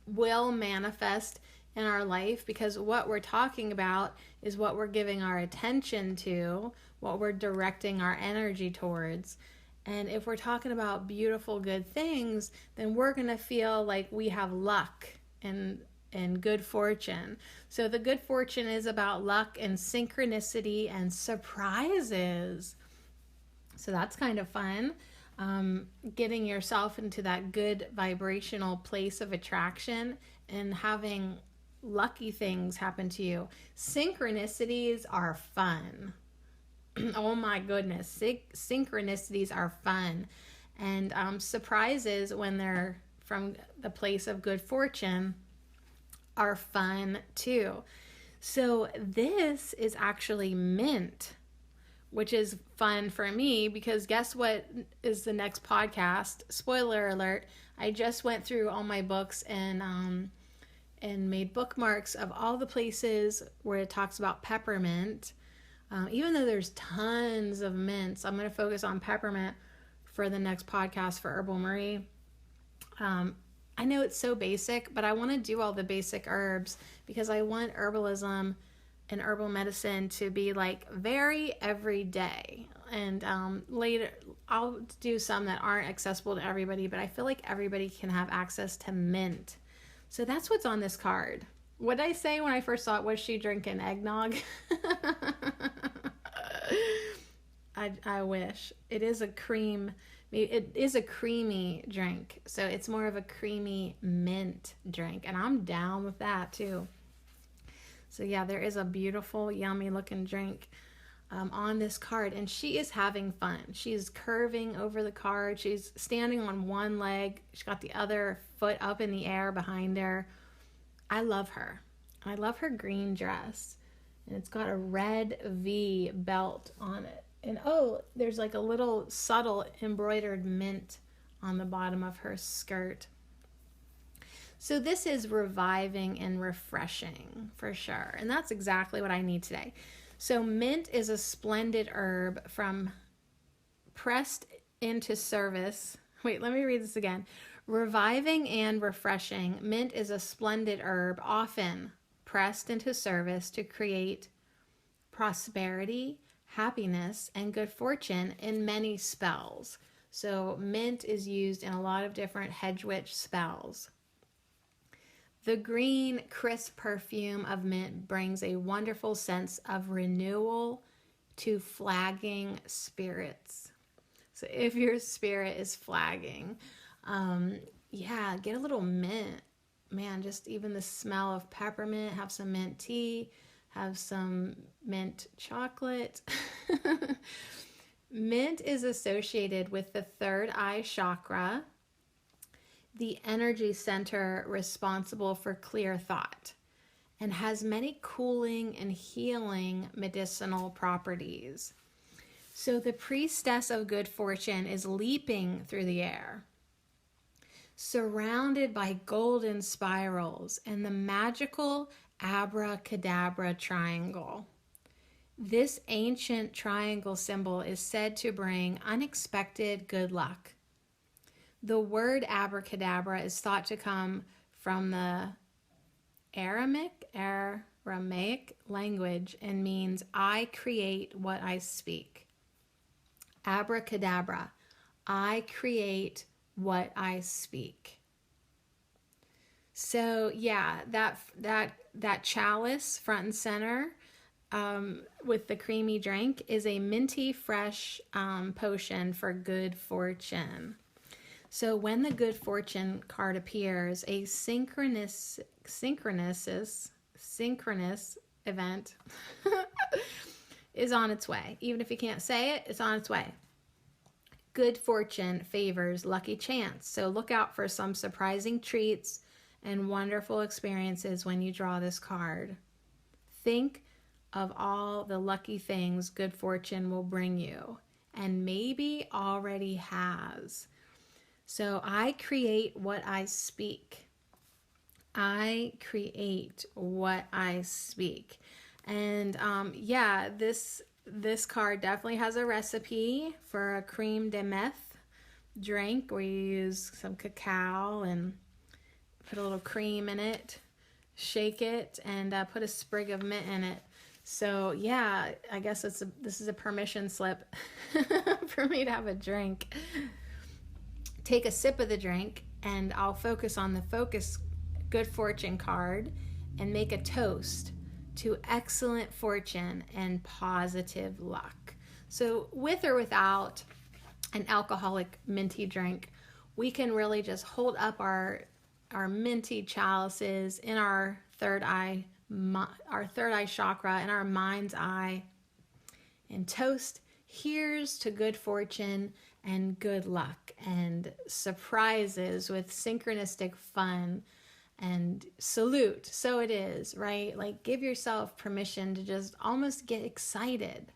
will manifest in our life, because what we're talking about is what we're giving our attention to, what we're directing our energy towards. And if we're talking about beautiful, good things, then we're going to feel like we have luck and good fortune. So the good fortune is about luck and synchronicity and surprises. So that's kind of fun. Getting yourself into that good vibrational place of attraction and having lucky things happen to you. Synchronicities are fun. Oh my goodness. Synchronicities are fun. And surprises, when they're from the place of good fortune, are fun too. So this is actually mint, which is fun for me, because guess what is the next podcast? Spoiler alert. I just went through all my books and made bookmarks of all the places where it talks about peppermint. Even though there's tons of mints, I'm going to focus on peppermint for the next podcast for Herbal Marie. I know it's so basic, but I want to do all the basic herbs because I want herbalism and herbal medicine to be like very everyday. And later I'll do some that aren't accessible to everybody, but I feel like everybody can have access to mint. So that's what's on this card. What did I say when I first saw it? Was she drinking eggnog? I wish. It is a cream. It is a creamy drink. So it's more of a creamy mint drink. And I'm down with that too. So yeah, there is a beautiful, yummy looking drink on this card. And she is having fun. She's curving over the card. She's standing on one leg. She's got the other foot up in the air behind her. I love her. I love her green dress. And it's got a red V belt on it. And oh, there's like a little subtle embroidered mint on the bottom of her skirt. So this is reviving and refreshing for sure. And that's exactly what I need today. So mint is a splendid herb from pressed into service. Wait, let me read this again. Reviving and refreshing. Mint is a splendid herb, often pressed into service to create prosperity, happiness, and good fortune in many spells. So mint is used in a lot of different hedge witch spells. The green, crisp perfume of mint brings a wonderful sense of renewal to flagging spirits. So if your spirit is flagging, yeah, get a little mint. Man, just even the smell of peppermint, have some mint tea, have some mint chocolate. Mint is associated with the third eye chakra, the energy center responsible for clear thought, and has many cooling and healing medicinal properties. So the priestess of good fortune is leaping through the air, surrounded by golden spirals and the magical Abracadabra triangle. This ancient triangle symbol is said to bring unexpected good luck. The word abracadabra is thought to come from the Aramaic Aramaic language and means I create what I speak. Abracadabra, I create what I speak. So yeah, that chalice front and center with the creamy drink is a minty fresh potion for good fortune. So when the good fortune card appears, a synchronous event is on its way. Even if you can't say it, it's on its way. Good fortune favors lucky chance. So look out for some surprising treats and wonderful experiences when you draw this card. Think of all the lucky things good fortune will bring you, and maybe already has. So I create what I speak. I create what I speak. And yeah, this card definitely has a recipe for a creme de menthe drink where you use some cacao and put a little cream in it, shake it, and put a sprig of mint in it. So yeah, I guess this is a permission slip for me to have a drink. Take a sip of the drink, and I'll focus on the focus good fortune card and make a toast to excellent fortune and positive luck. So with or without an alcoholic minty drink, we can really just hold up our minty chalices in our third eye chakra, in our mind's eye, and toast, here's to good fortune and good luck and surprises with synchronistic fun, and salute. So it is, right? Like, give yourself permission to just almost get excited.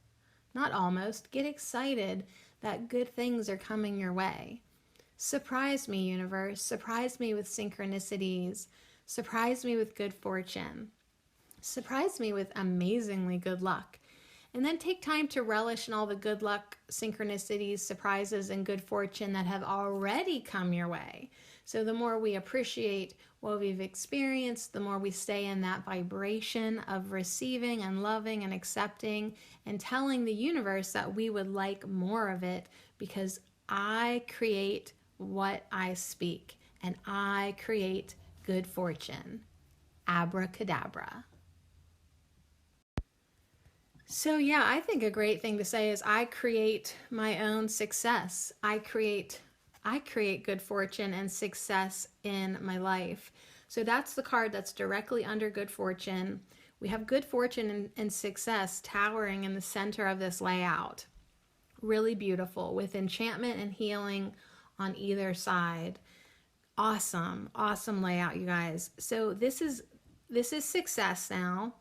Not almost, get excited that good things are coming your way. Surprise me, universe. Surprise me with synchronicities. Surprise me with good fortune. Surprise me with amazingly good luck. And then take time to relish in all the good luck, synchronicities, surprises, and good fortune that have already come your way. So the more we appreciate what we've experienced, the more we stay in that vibration of receiving and loving and accepting and telling the universe that we would like more of it, because I create what I speak and I create good fortune. Abracadabra. So yeah, I think a great thing to say is I create my own success. I create good fortune and success in my life. So that's the card that's directly under good fortune. We have good fortune and success towering in the center of this layout. Really beautiful, with enchantment and healing on either side. Awesome layout, you guys. So this is success now.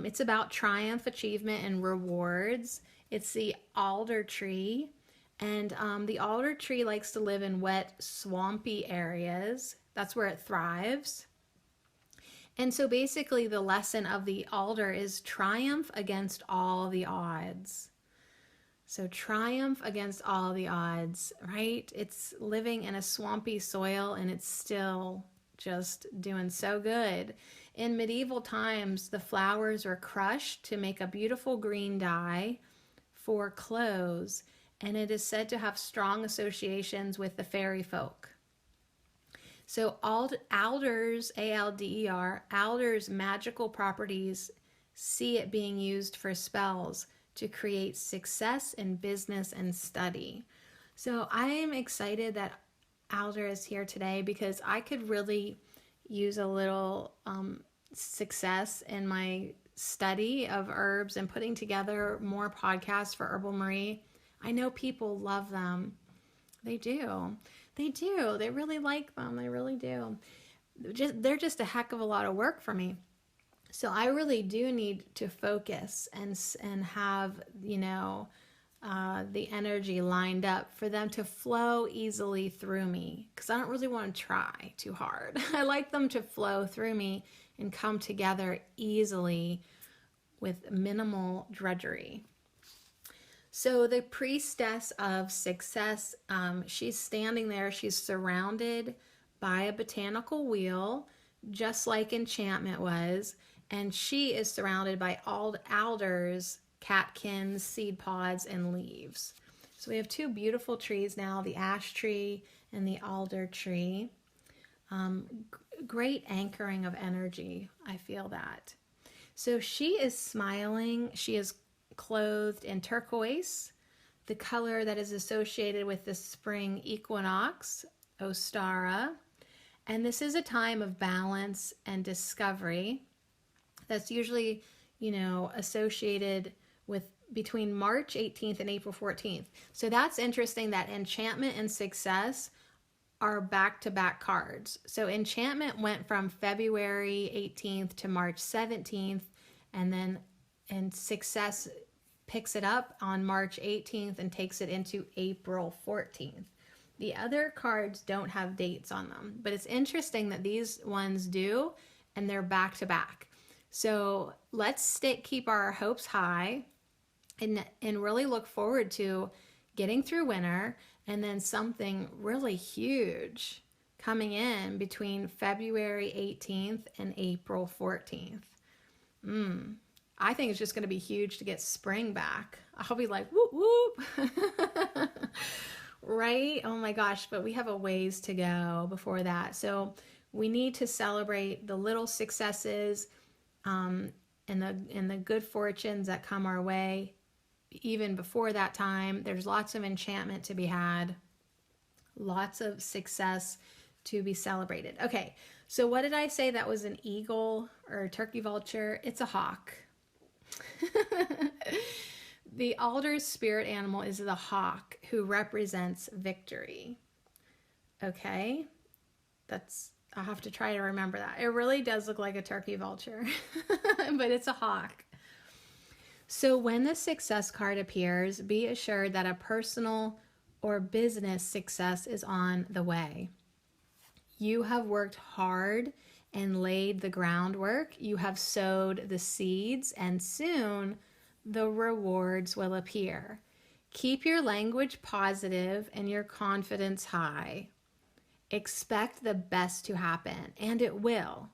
It's about triumph, achievement, and rewards. It's the alder tree. And the alder tree likes to live in wet, swampy areas. That's where it thrives. And so basically the lesson of the alder is triumph against all the odds. So triumph against all the odds, right? It's living in a swampy soil and it's still just doing so good. In medieval times, the flowers were crushed to make a beautiful green dye for clothes, and it is said to have strong associations with the fairy folk. So alders, A-L-D-E-R, alders' magical properties see it being used for spells to create success in business and study. So I am excited that alder is here today because I could really use a little success in my study of herbs and putting together more podcasts for Herbal Marie. I know people love them. They do. They really like them. They really do. They're just a heck of a lot of work for me. So I really do need to focus and have, the energy lined up for them to flow easily through me, because I don't really want to try too hard. I like them to flow through me and come together easily with minimal drudgery. So the priestess of success, she's standing there. She's surrounded by a botanical wheel, just like enchantment was. and she is surrounded by alders, catkins, seed pods, and leaves. So we have two beautiful trees now, the ash tree and the alder tree. Great anchoring of energy, I feel that. So she is smiling. She is clothed in turquoise, the color that is associated with the spring equinox, Ostara. And this is a time of balance and discovery that's usually, associated with between March 18th and April 14th. So that's interesting that enchantment and success are back-to-back cards. So enchantment went from February 18th to March 17th, and success picks it up on March 18th and takes it into April 14th. The other cards don't have dates on them, but it's interesting that these ones do, and they're back-to-back. So let's keep our hopes high and really look forward to getting through winter, and then something really huge coming in between February 18th and April 14th. I think it's just going to be huge to get spring back. I'll be like, whoop, whoop. Right? Oh my gosh, but we have a ways to go before that. So we need to celebrate the little successes and the good fortunes that come our way. Even before that time, there's lots of enchantment to be had, lots of success to be celebrated. Okay, so what did I say that was an eagle or a turkey vulture? It's a hawk. The alder's spirit animal is the hawk, who represents victory. Okay, I'll have to try to remember that. It really does look like a turkey vulture, but it's a hawk. So when the success card appears, be assured that a personal or business success is on the way. You have worked hard and laid the groundwork. You have sowed the seeds, and soon the rewards will appear. Keep your language positive and your confidence high. Expect the best to happen, and it will.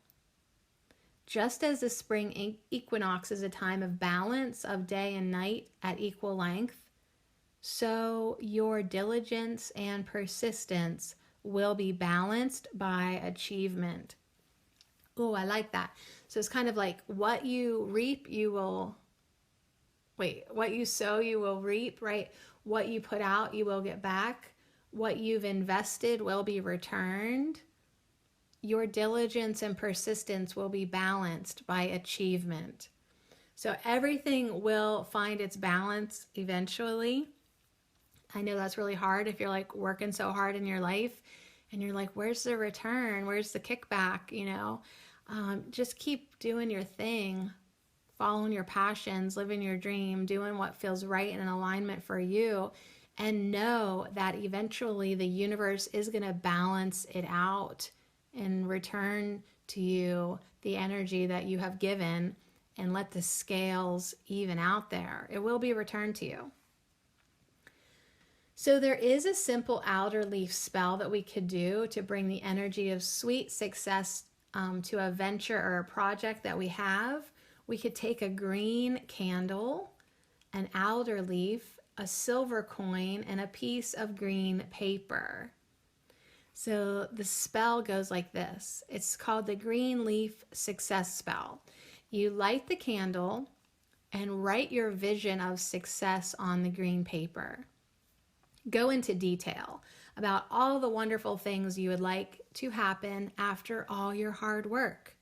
Just as the spring equinox is a time of balance of day and night at equal length, so your diligence and persistence will be balanced by achievement. Oh, I like that. So it's kind of like what you sow, you will reap, right? What you put out, you will get back. What you've invested will be returned. Your diligence and persistence will be balanced by achievement. So everything will find its balance eventually. I know that's really hard if you're like working so hard in your life and you're like, where's the return? Where's the kickback? Just keep doing your thing, following your passions, living your dream, doing what feels right and in alignment for you. And know that eventually the universe is going to balance it out and return to you the energy that you have given, and let the scales even out there. It will be returned to you. So there is a simple alder leaf spell that we could do to bring the energy of sweet success to a venture or a project that we have. We could take a green candle, an alder leaf, a silver coin, and a piece of green paper. So the spell goes like this. It's called the Green Leaf Success Spell. You light the candle and write your vision of success on the green paper. Go into detail about all the wonderful things you would like to happen after all your hard work.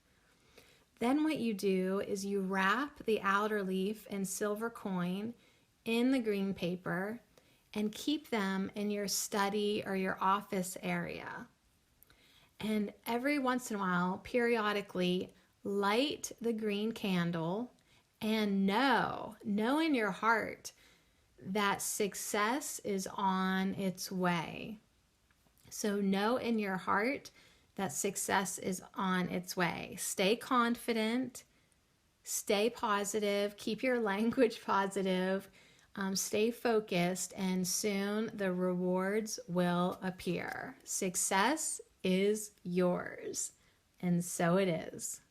Then what you do is you wrap the alder leaf and silver coin in the green paper and keep them in your study or your office area. And every once in a while, periodically, light the green candle and know in your heart that success is on its way. So know in your heart that success is on its way. Stay confident, stay positive, keep your language positive, stay focused, and soon the rewards will appear. Success is yours, and so it is.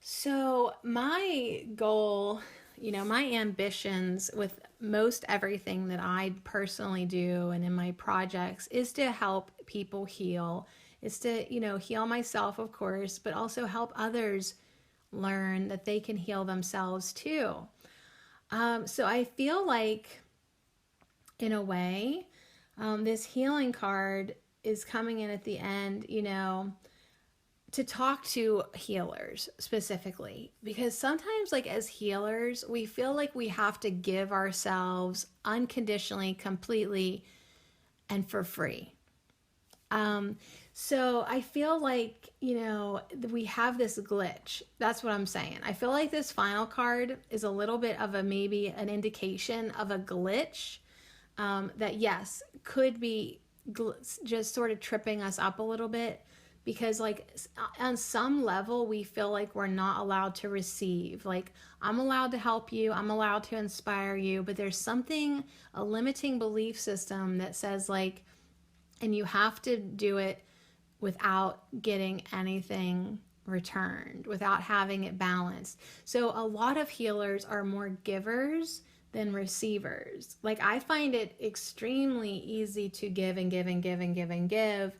So, my goal, my ambitions with most everything that I personally do and in my projects is to help people heal, is to, heal myself, of course, but also help others learn that they can heal themselves too. So, I feel like, in a way, this healing card is coming in at the end, to talk to healers specifically, because sometimes, like, as healers, we feel like we have to give ourselves unconditionally, completely, and for free. So I feel like, we have this glitch. That's what I'm saying. I feel like this final card is a little bit of maybe an indication of a glitch, that, yes, could be just sort of tripping us up a little bit, because, like, on some level we feel like we're not allowed to receive. Like, I'm allowed to help you, I'm allowed to inspire you, but there's something, a limiting belief system that says, like, and you have to do it without getting anything returned, without having it balanced. So a lot of healers are more givers than receivers. Like, I find it extremely easy to give and give and give and give and give,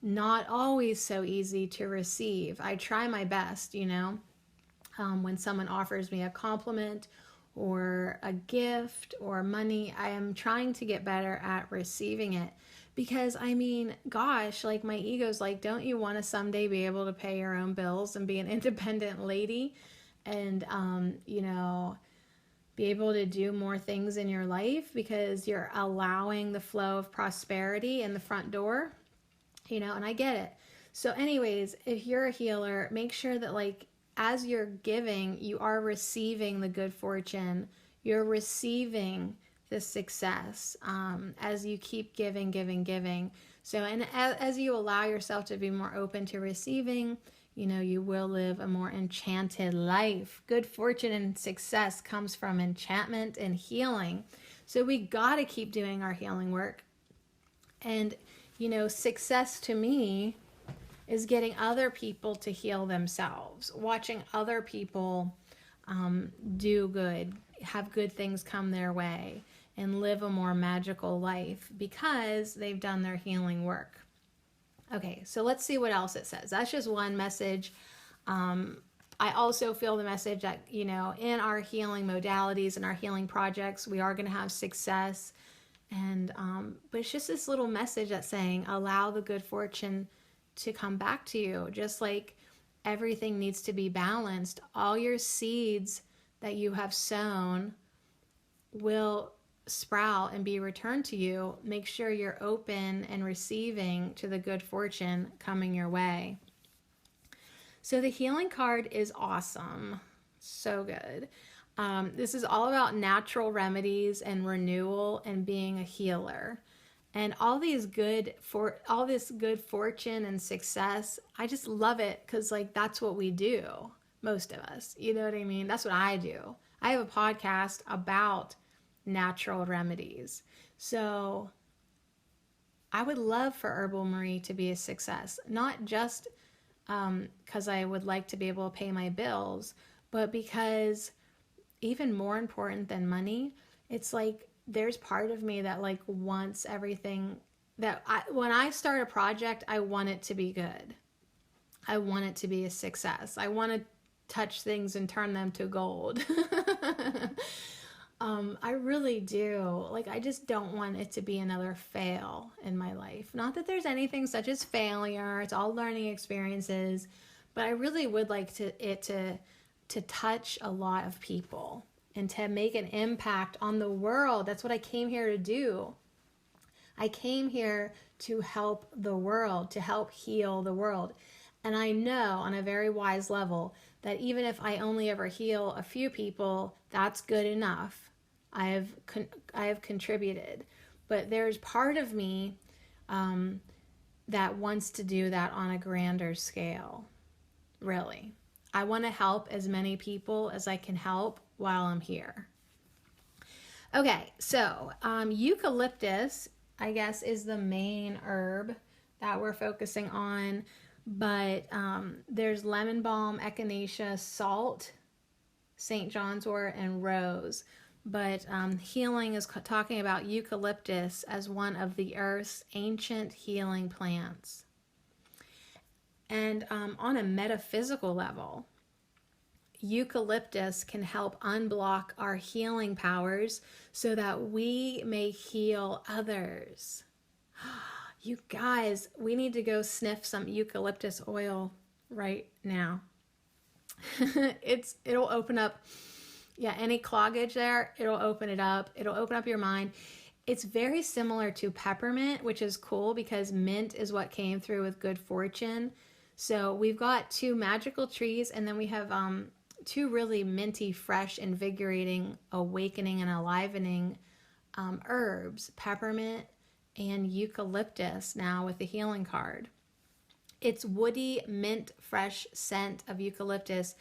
not always so easy to receive. I try my best, when someone offers me a compliment or a gift or money, I am trying to get better at receiving it. Because, gosh, like, my ego's like, don't you want to someday be able to pay your own bills and be an independent lady and, be able to do more things in your life because you're allowing the flow of prosperity in the front door? And I get it. So anyways, if you're a healer, make sure that, like, as you're giving, you are receiving the good fortune. You're receiving the success, as you keep giving, giving, giving. So, and as you allow yourself to be more open to receiving, you will live a more enchanted life. Good fortune and success comes from enchantment and healing. So we got to keep doing our healing work. And success to me is getting other people to heal themselves, watching other people do good, have good things come their way, and live a more magical life because they've done their healing work. Okay, so let's see what else it says. That's just one message. I also feel the message that, in our healing modalities and our healing projects, we are going to have success. And but it's just this little message that's saying, allow the good fortune to come back to you. Just like everything needs to be balanced, all your seeds that you have sown will sprout and be returned to you. Make sure you're open and receiving to the good fortune coming your way. So the healing card is awesome. So good. This is all about natural remedies and renewal and being a healer. And all this good fortune and success, I just love it because, like, that's what we do, most of us. You know what I mean? That's what I do. I have a podcast about natural remedies. So I would love for Herbal Marie to be a success, not just because I would like to be able to pay my bills, but because even more important than money, it's like there's part of me that, like, wants everything when I start a project, I want it to be good. I want it to be a success. I want to touch things and turn them to gold. I really do. Like, I just don't want it to be another fail in my life. Not that there's anything such as failure. It's all learning experiences. But I really would like it to touch a lot of people and to make an impact on the world. That's what I came here to do. I came here to help the world, to help heal the world. And I know on a very wise level that even if I only ever heal a few people, that's good enough. I have contributed. But there's part of me that wants to do that on a grander scale, really. I want to help as many people as I can help while I'm here. Okay, so eucalyptus, I guess, is the main herb that we're focusing on. But there's lemon balm, echinacea, salt, St. John's wort, and rose. But healing is talking about eucalyptus as one of the earth's ancient healing plants. And on a metaphysical level, eucalyptus can help unblock our healing powers so that we may heal others. You guys, we need to go sniff some eucalyptus oil right now. It'll open up, any cloggage there, it'll open it up. It'll open up your mind. It's very similar to peppermint, which is cool because mint is what came through with good fortune. So we've got two magical trees, and then we have two really minty, fresh, invigorating, awakening, and enlivening herbs, peppermint and eucalyptus, now with the healing card. Its woody, mint, fresh scent of eucalyptus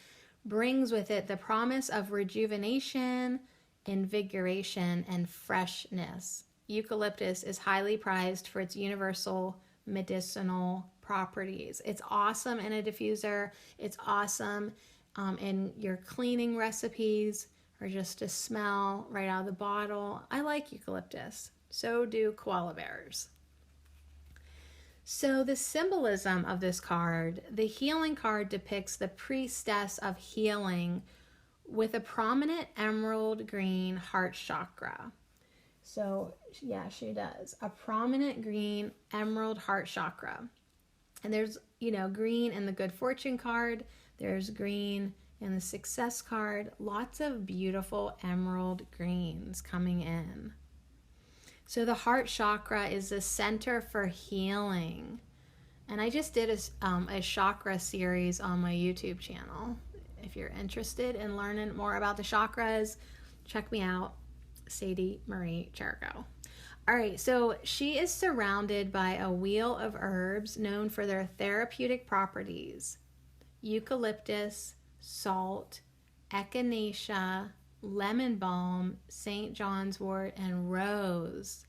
brings with it the promise of rejuvenation, invigoration, and freshness. Eucalyptus is highly prized for its universal medicinal properties. It's awesome in a diffuser. It's awesome in your cleaning recipes, or just to smell right out of the bottle. I like eucalyptus. So do koala bears. So the symbolism of this card, the healing card depicts the priestess of healing with a prominent emerald green heart chakra. So yeah, she does. A prominent green emerald heart chakra. And there's, green in the good fortune card. There's green in the success card. Lots of beautiful emerald greens coming in. So the heart chakra is the center for healing. And I just did a chakra series on my YouTube channel. If you're interested in learning more about the chakras, check me out, Sadie Marie Cherico. All right, so she is surrounded by a wheel of herbs known for their therapeutic properties: eucalyptus, salt, echinacea, lemon balm, St. John's wort, and rose.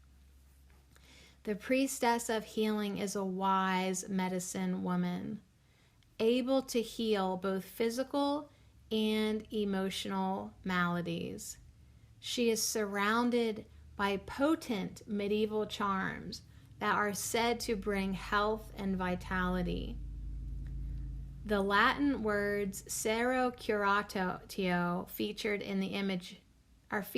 The priestess of healing is a wise medicine woman, able to heal both physical and emotional maladies. She is surrounded by potent medieval charms that are said to bring health and vitality. The Latin words "sero curatio" featured in the image. Okay,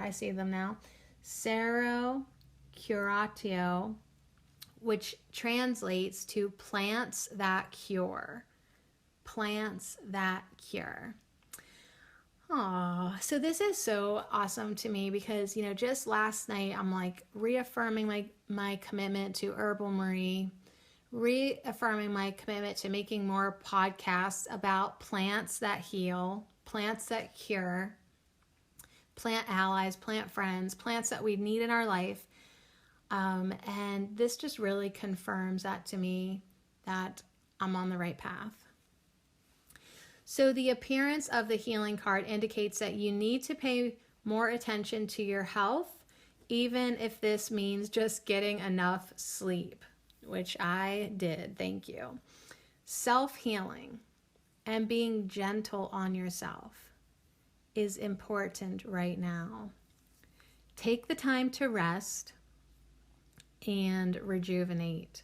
I see them now. "Sero curatio," which translates to plants that cure. Plants that cure. Oh, so this is so awesome to me because, just last night I'm like reaffirming my commitment to Herbal Marie, reaffirming my commitment to making more podcasts about plants that heal, plants that cure, plant allies, plant friends, plants that we need in our life. And this just really confirms that to me, that I'm on the right path. So the appearance of the healing card indicates that you need to pay more attention to your health, even if this means just getting enough sleep, which I did, thank you. Self-healing and being gentle on yourself is important right now. Take the time to rest and rejuvenate.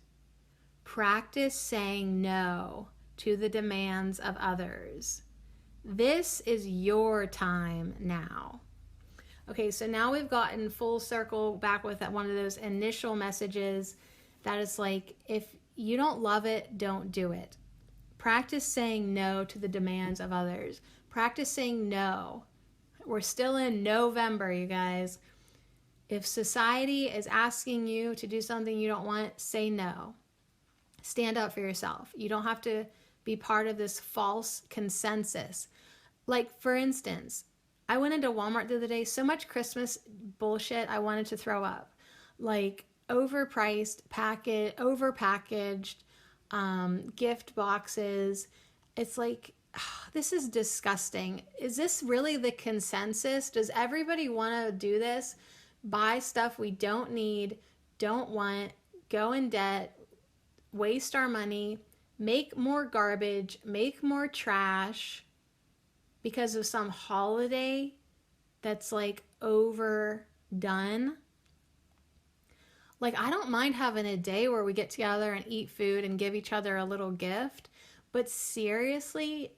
Practice saying no to the demands of others. This is your time now. Okay, so now we've gotten full circle back with that one of those initial messages that is like, if you don't love it, don't do it. Practice saying no to the demands of others. Practice saying no. We're still in November, you guys. If society is asking you to do something you don't want, say no. Stand up for yourself. You don't have to be part of this false consensus. Like, for instance, I went into Walmart the other day, so much Christmas bullshit I wanted to throw up. Like overpriced, overpackaged, gift boxes. It's like, this is disgusting. Is this really the consensus? Does everybody want to do this? Buy stuff we don't need, don't want, go in debt, waste our money, make more garbage, make more trash because of some holiday that's like overdone. Like, I don't mind having a day where we get together and eat food and give each other a little gift, but seriously,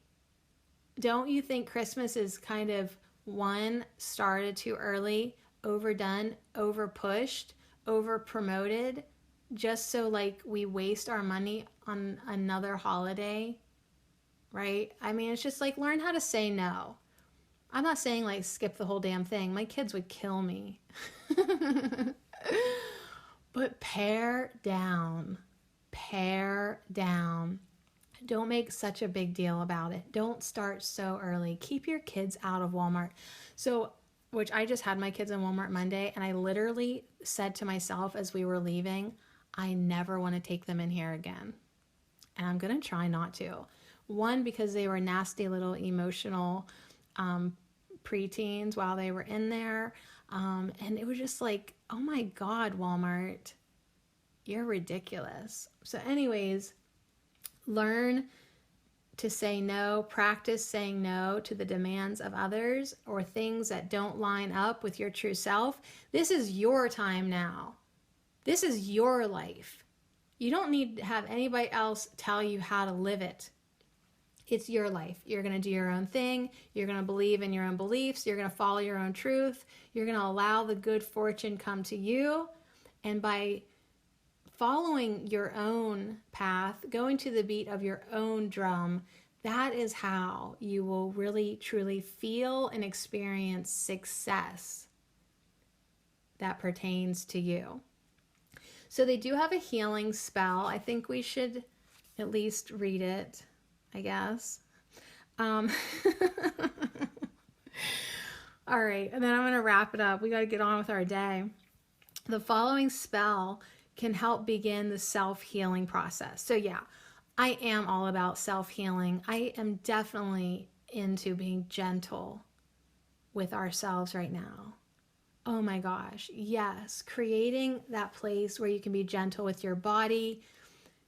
don't you think Christmas is kind of, one, started too early, overdone, over pushed, over promoted, just so like we waste our money on another holiday, right? I mean, it's just like, learn how to say no. I'm not saying like skip the whole damn thing. My kids would kill me. But pare down. Pare down. Don't make such a big deal about it. Don't start so early. Keep your kids out of Walmart. So, which I just had my kids in Walmart Monday, and I literally said to myself as we were leaving, I never want to take them in here again. And I'm going to try not to. One, because they were nasty little emotional preteens while they were in there. And it was just like, oh my God, Walmart, you're ridiculous. So anyways, learn to say no, practice saying no to the demands of others or things that don't line up with your true self. This is your time now. This is your life. You don't need to have anybody else tell you how to live it. It's your life. You're going to do your own thing. You're going to believe in your own beliefs. You're going to follow your own truth. You're going to allow the good fortune come to you. And by following your own path, going to the beat of your own drum, that is how you will really, truly feel and experience success that pertains to you. So they do have a healing spell. I think we should at least read it, I guess. All right, and then I'm going to wrap it up. We got to get on with our day. The following spell can help begin the self-healing process. So yeah, I am all about self-healing. I am definitely into being gentle with ourselves right now. Oh my gosh, yes. Creating that place where you can be gentle with your body,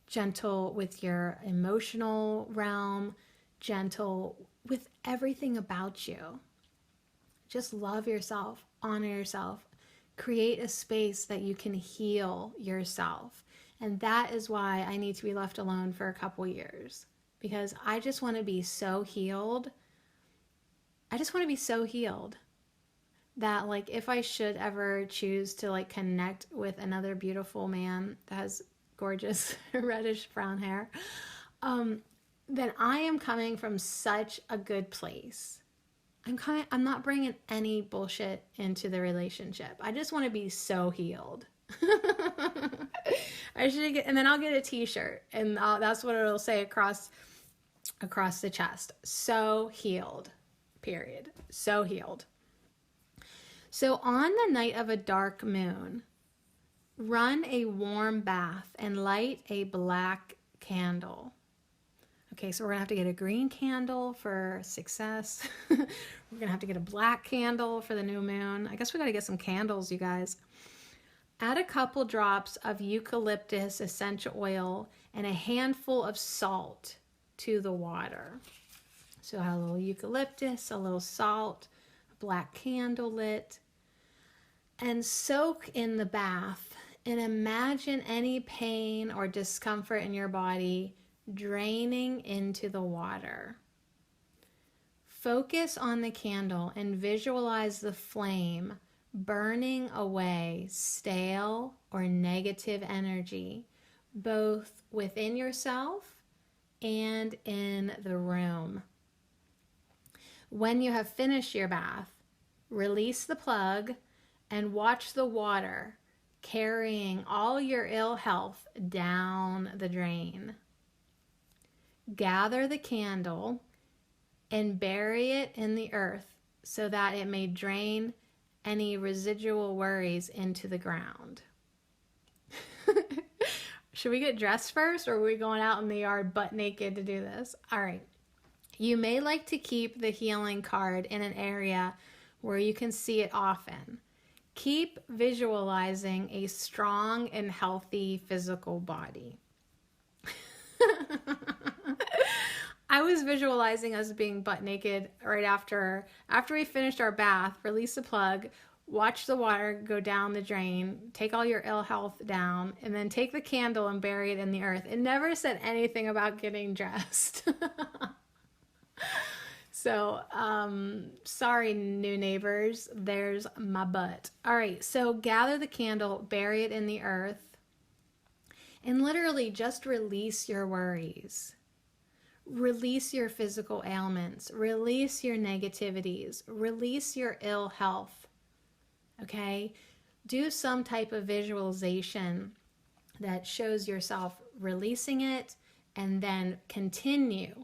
gentle with your emotional realm, gentle with everything about you. Just love yourself, honor yourself, create a space that you can heal yourself. And that is why I need to be left alone for a couple years, because I just want to be so healed. I just want to be so healed that, like, if I should ever choose to like connect with another beautiful man that has gorgeous reddish brown hair, then I am coming from such a good place. I'm not bringing any bullshit into the relationship. I just want to be so healed. And then I'll get a t-shirt, and that's what it'll say across the chest. So healed, period. So healed. So on the night of a dark moon, run a warm bath and light a black candle. Okay, so we're going to have to get a green candle for success. We're going to have to get a black candle for the new moon. I guess we got to get some candles, you guys. Add a couple drops of eucalyptus essential oil and a handful of salt to the water. So I have a little eucalyptus, a little salt, a black candle lit, and soak in the bath and imagine any pain or discomfort in your body draining into the water. Focus on the candle and visualize the flame burning away stale or negative energy, both within yourself and in the room. When you have finished your bath, release the plug and watch the water carrying all your ill health down the drain. Gather the candle and bury it in the earth so that it may drain any residual worries into the ground. Should we get dressed first, or are we going out in the yard butt naked to do this? All right. You may like to keep the healing card in an area where you can see it often. Keep visualizing a strong and healthy physical body. I was visualizing us being butt naked right after we finished our bath, release the plug, watch the water go down the drain, take all your ill health down, and then take the candle and bury it in the earth. It never said anything about getting dressed. So, sorry, new neighbors, there's my butt. All right, so gather the candle, bury it in the earth, and literally just release your worries. Release your physical ailments. Release your negativities. Release your ill health. Okay? Do some type of visualization that shows yourself releasing it, and then continue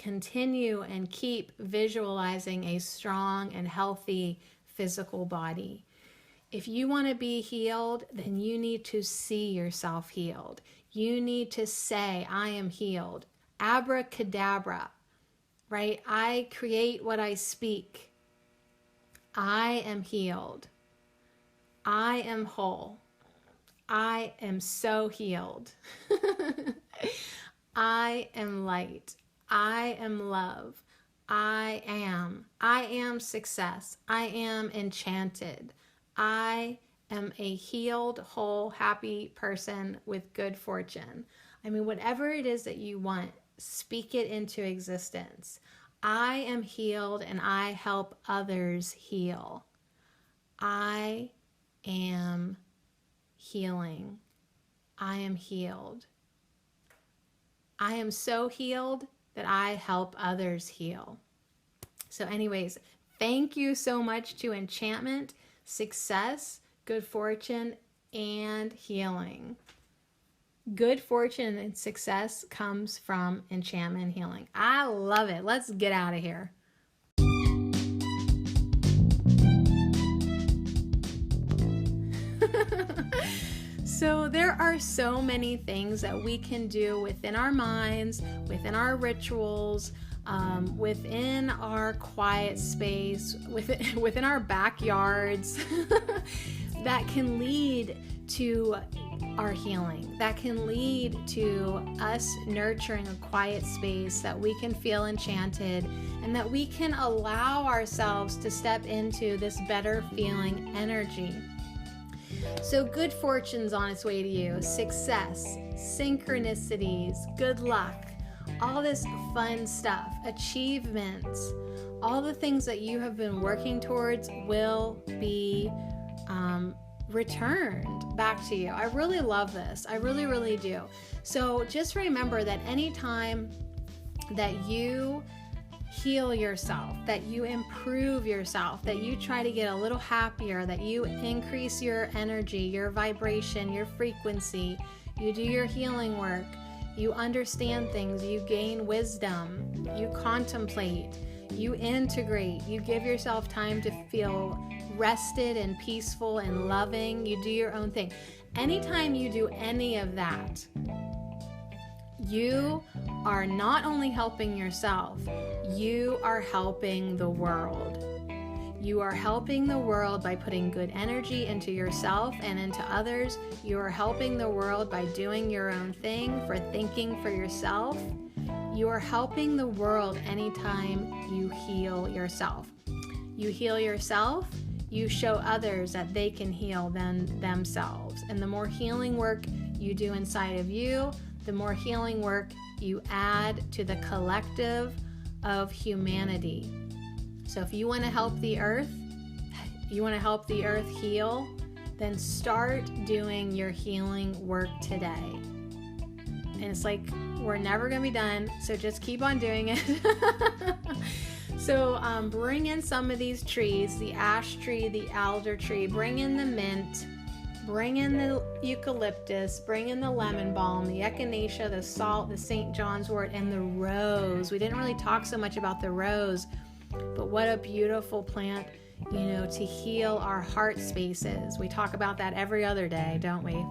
and keep visualizing a strong and healthy physical body. If you want to be healed, then you need to see yourself healed. You need to say, I am healed. Abracadabra, right? I create what I speak. I am healed. I am whole. I am so healed. I am light. I am love. I am success. I am enchanted. I am a healed, whole, happy person with good fortune. I mean, whatever it is that you want, speak it into existence. I am healed and I help others heal. I am healing. I am healed. I am so healed that I help others heal. So anyways, thank you so much to Enchantment, Success, Good Fortune, and Healing. Good fortune and success comes from Enchantment Healing. I love it. Let's get out of here. So there are so many things that we can do within our minds, within our rituals, within our quiet space, within our backyards that can lead to our healing, that can lead to us nurturing a quiet space that we can feel enchanted and that we can allow ourselves to step into this better feeling energy. So good fortune's on its way to you, success, synchronicities, good luck, all this fun stuff, achievements, all the things that you have been working towards will be returned back to you. I really love this. I really, really do. So just remember that anytime that you heal yourself, that you improve yourself, that you try to get a little happier, that you increase your energy, your vibration, your frequency, you do your healing work, you understand things, you gain wisdom, you contemplate, you integrate, you give yourself time to feel rested and peaceful and loving, you do your own thing. Anytime you do any of that, you are not only helping yourself, you are helping the world. You are helping the world by putting good energy into yourself and into others. You are helping the world by doing your own thing, for thinking for yourself. You are helping the world anytime you heal yourself. You heal yourself, you show others that they can heal themselves. And the more healing work you do inside of you, the more healing work you add to the collective of humanity. So if you want to help the earth, heal, then start doing your healing work today. And it's like, we're never going to be done, so just keep on doing it. So bring in some of these trees, the ash tree, the alder tree, bring in the mint, bring in the eucalyptus, bring in the lemon balm, the echinacea, the salt, the St. John's wort, and the rose. We didn't really talk so much about the rose, but what a beautiful plant, to heal our heart spaces. We talk about that every other day, don't we?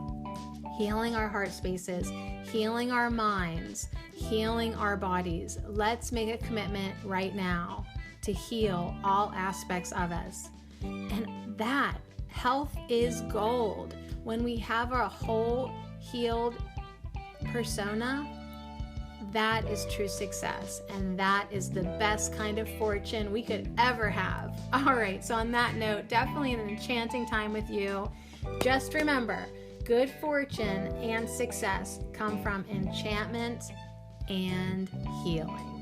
Healing our heart spaces, healing our minds, healing our bodies. Let's make a commitment right now to heal all aspects of us. And that health is gold. When we have our whole healed persona, that is true success. And that is the best kind of fortune we could ever have. All right, so on that note, definitely an enchanting time with you. Just remember, good fortune and success come from enchantment and healing.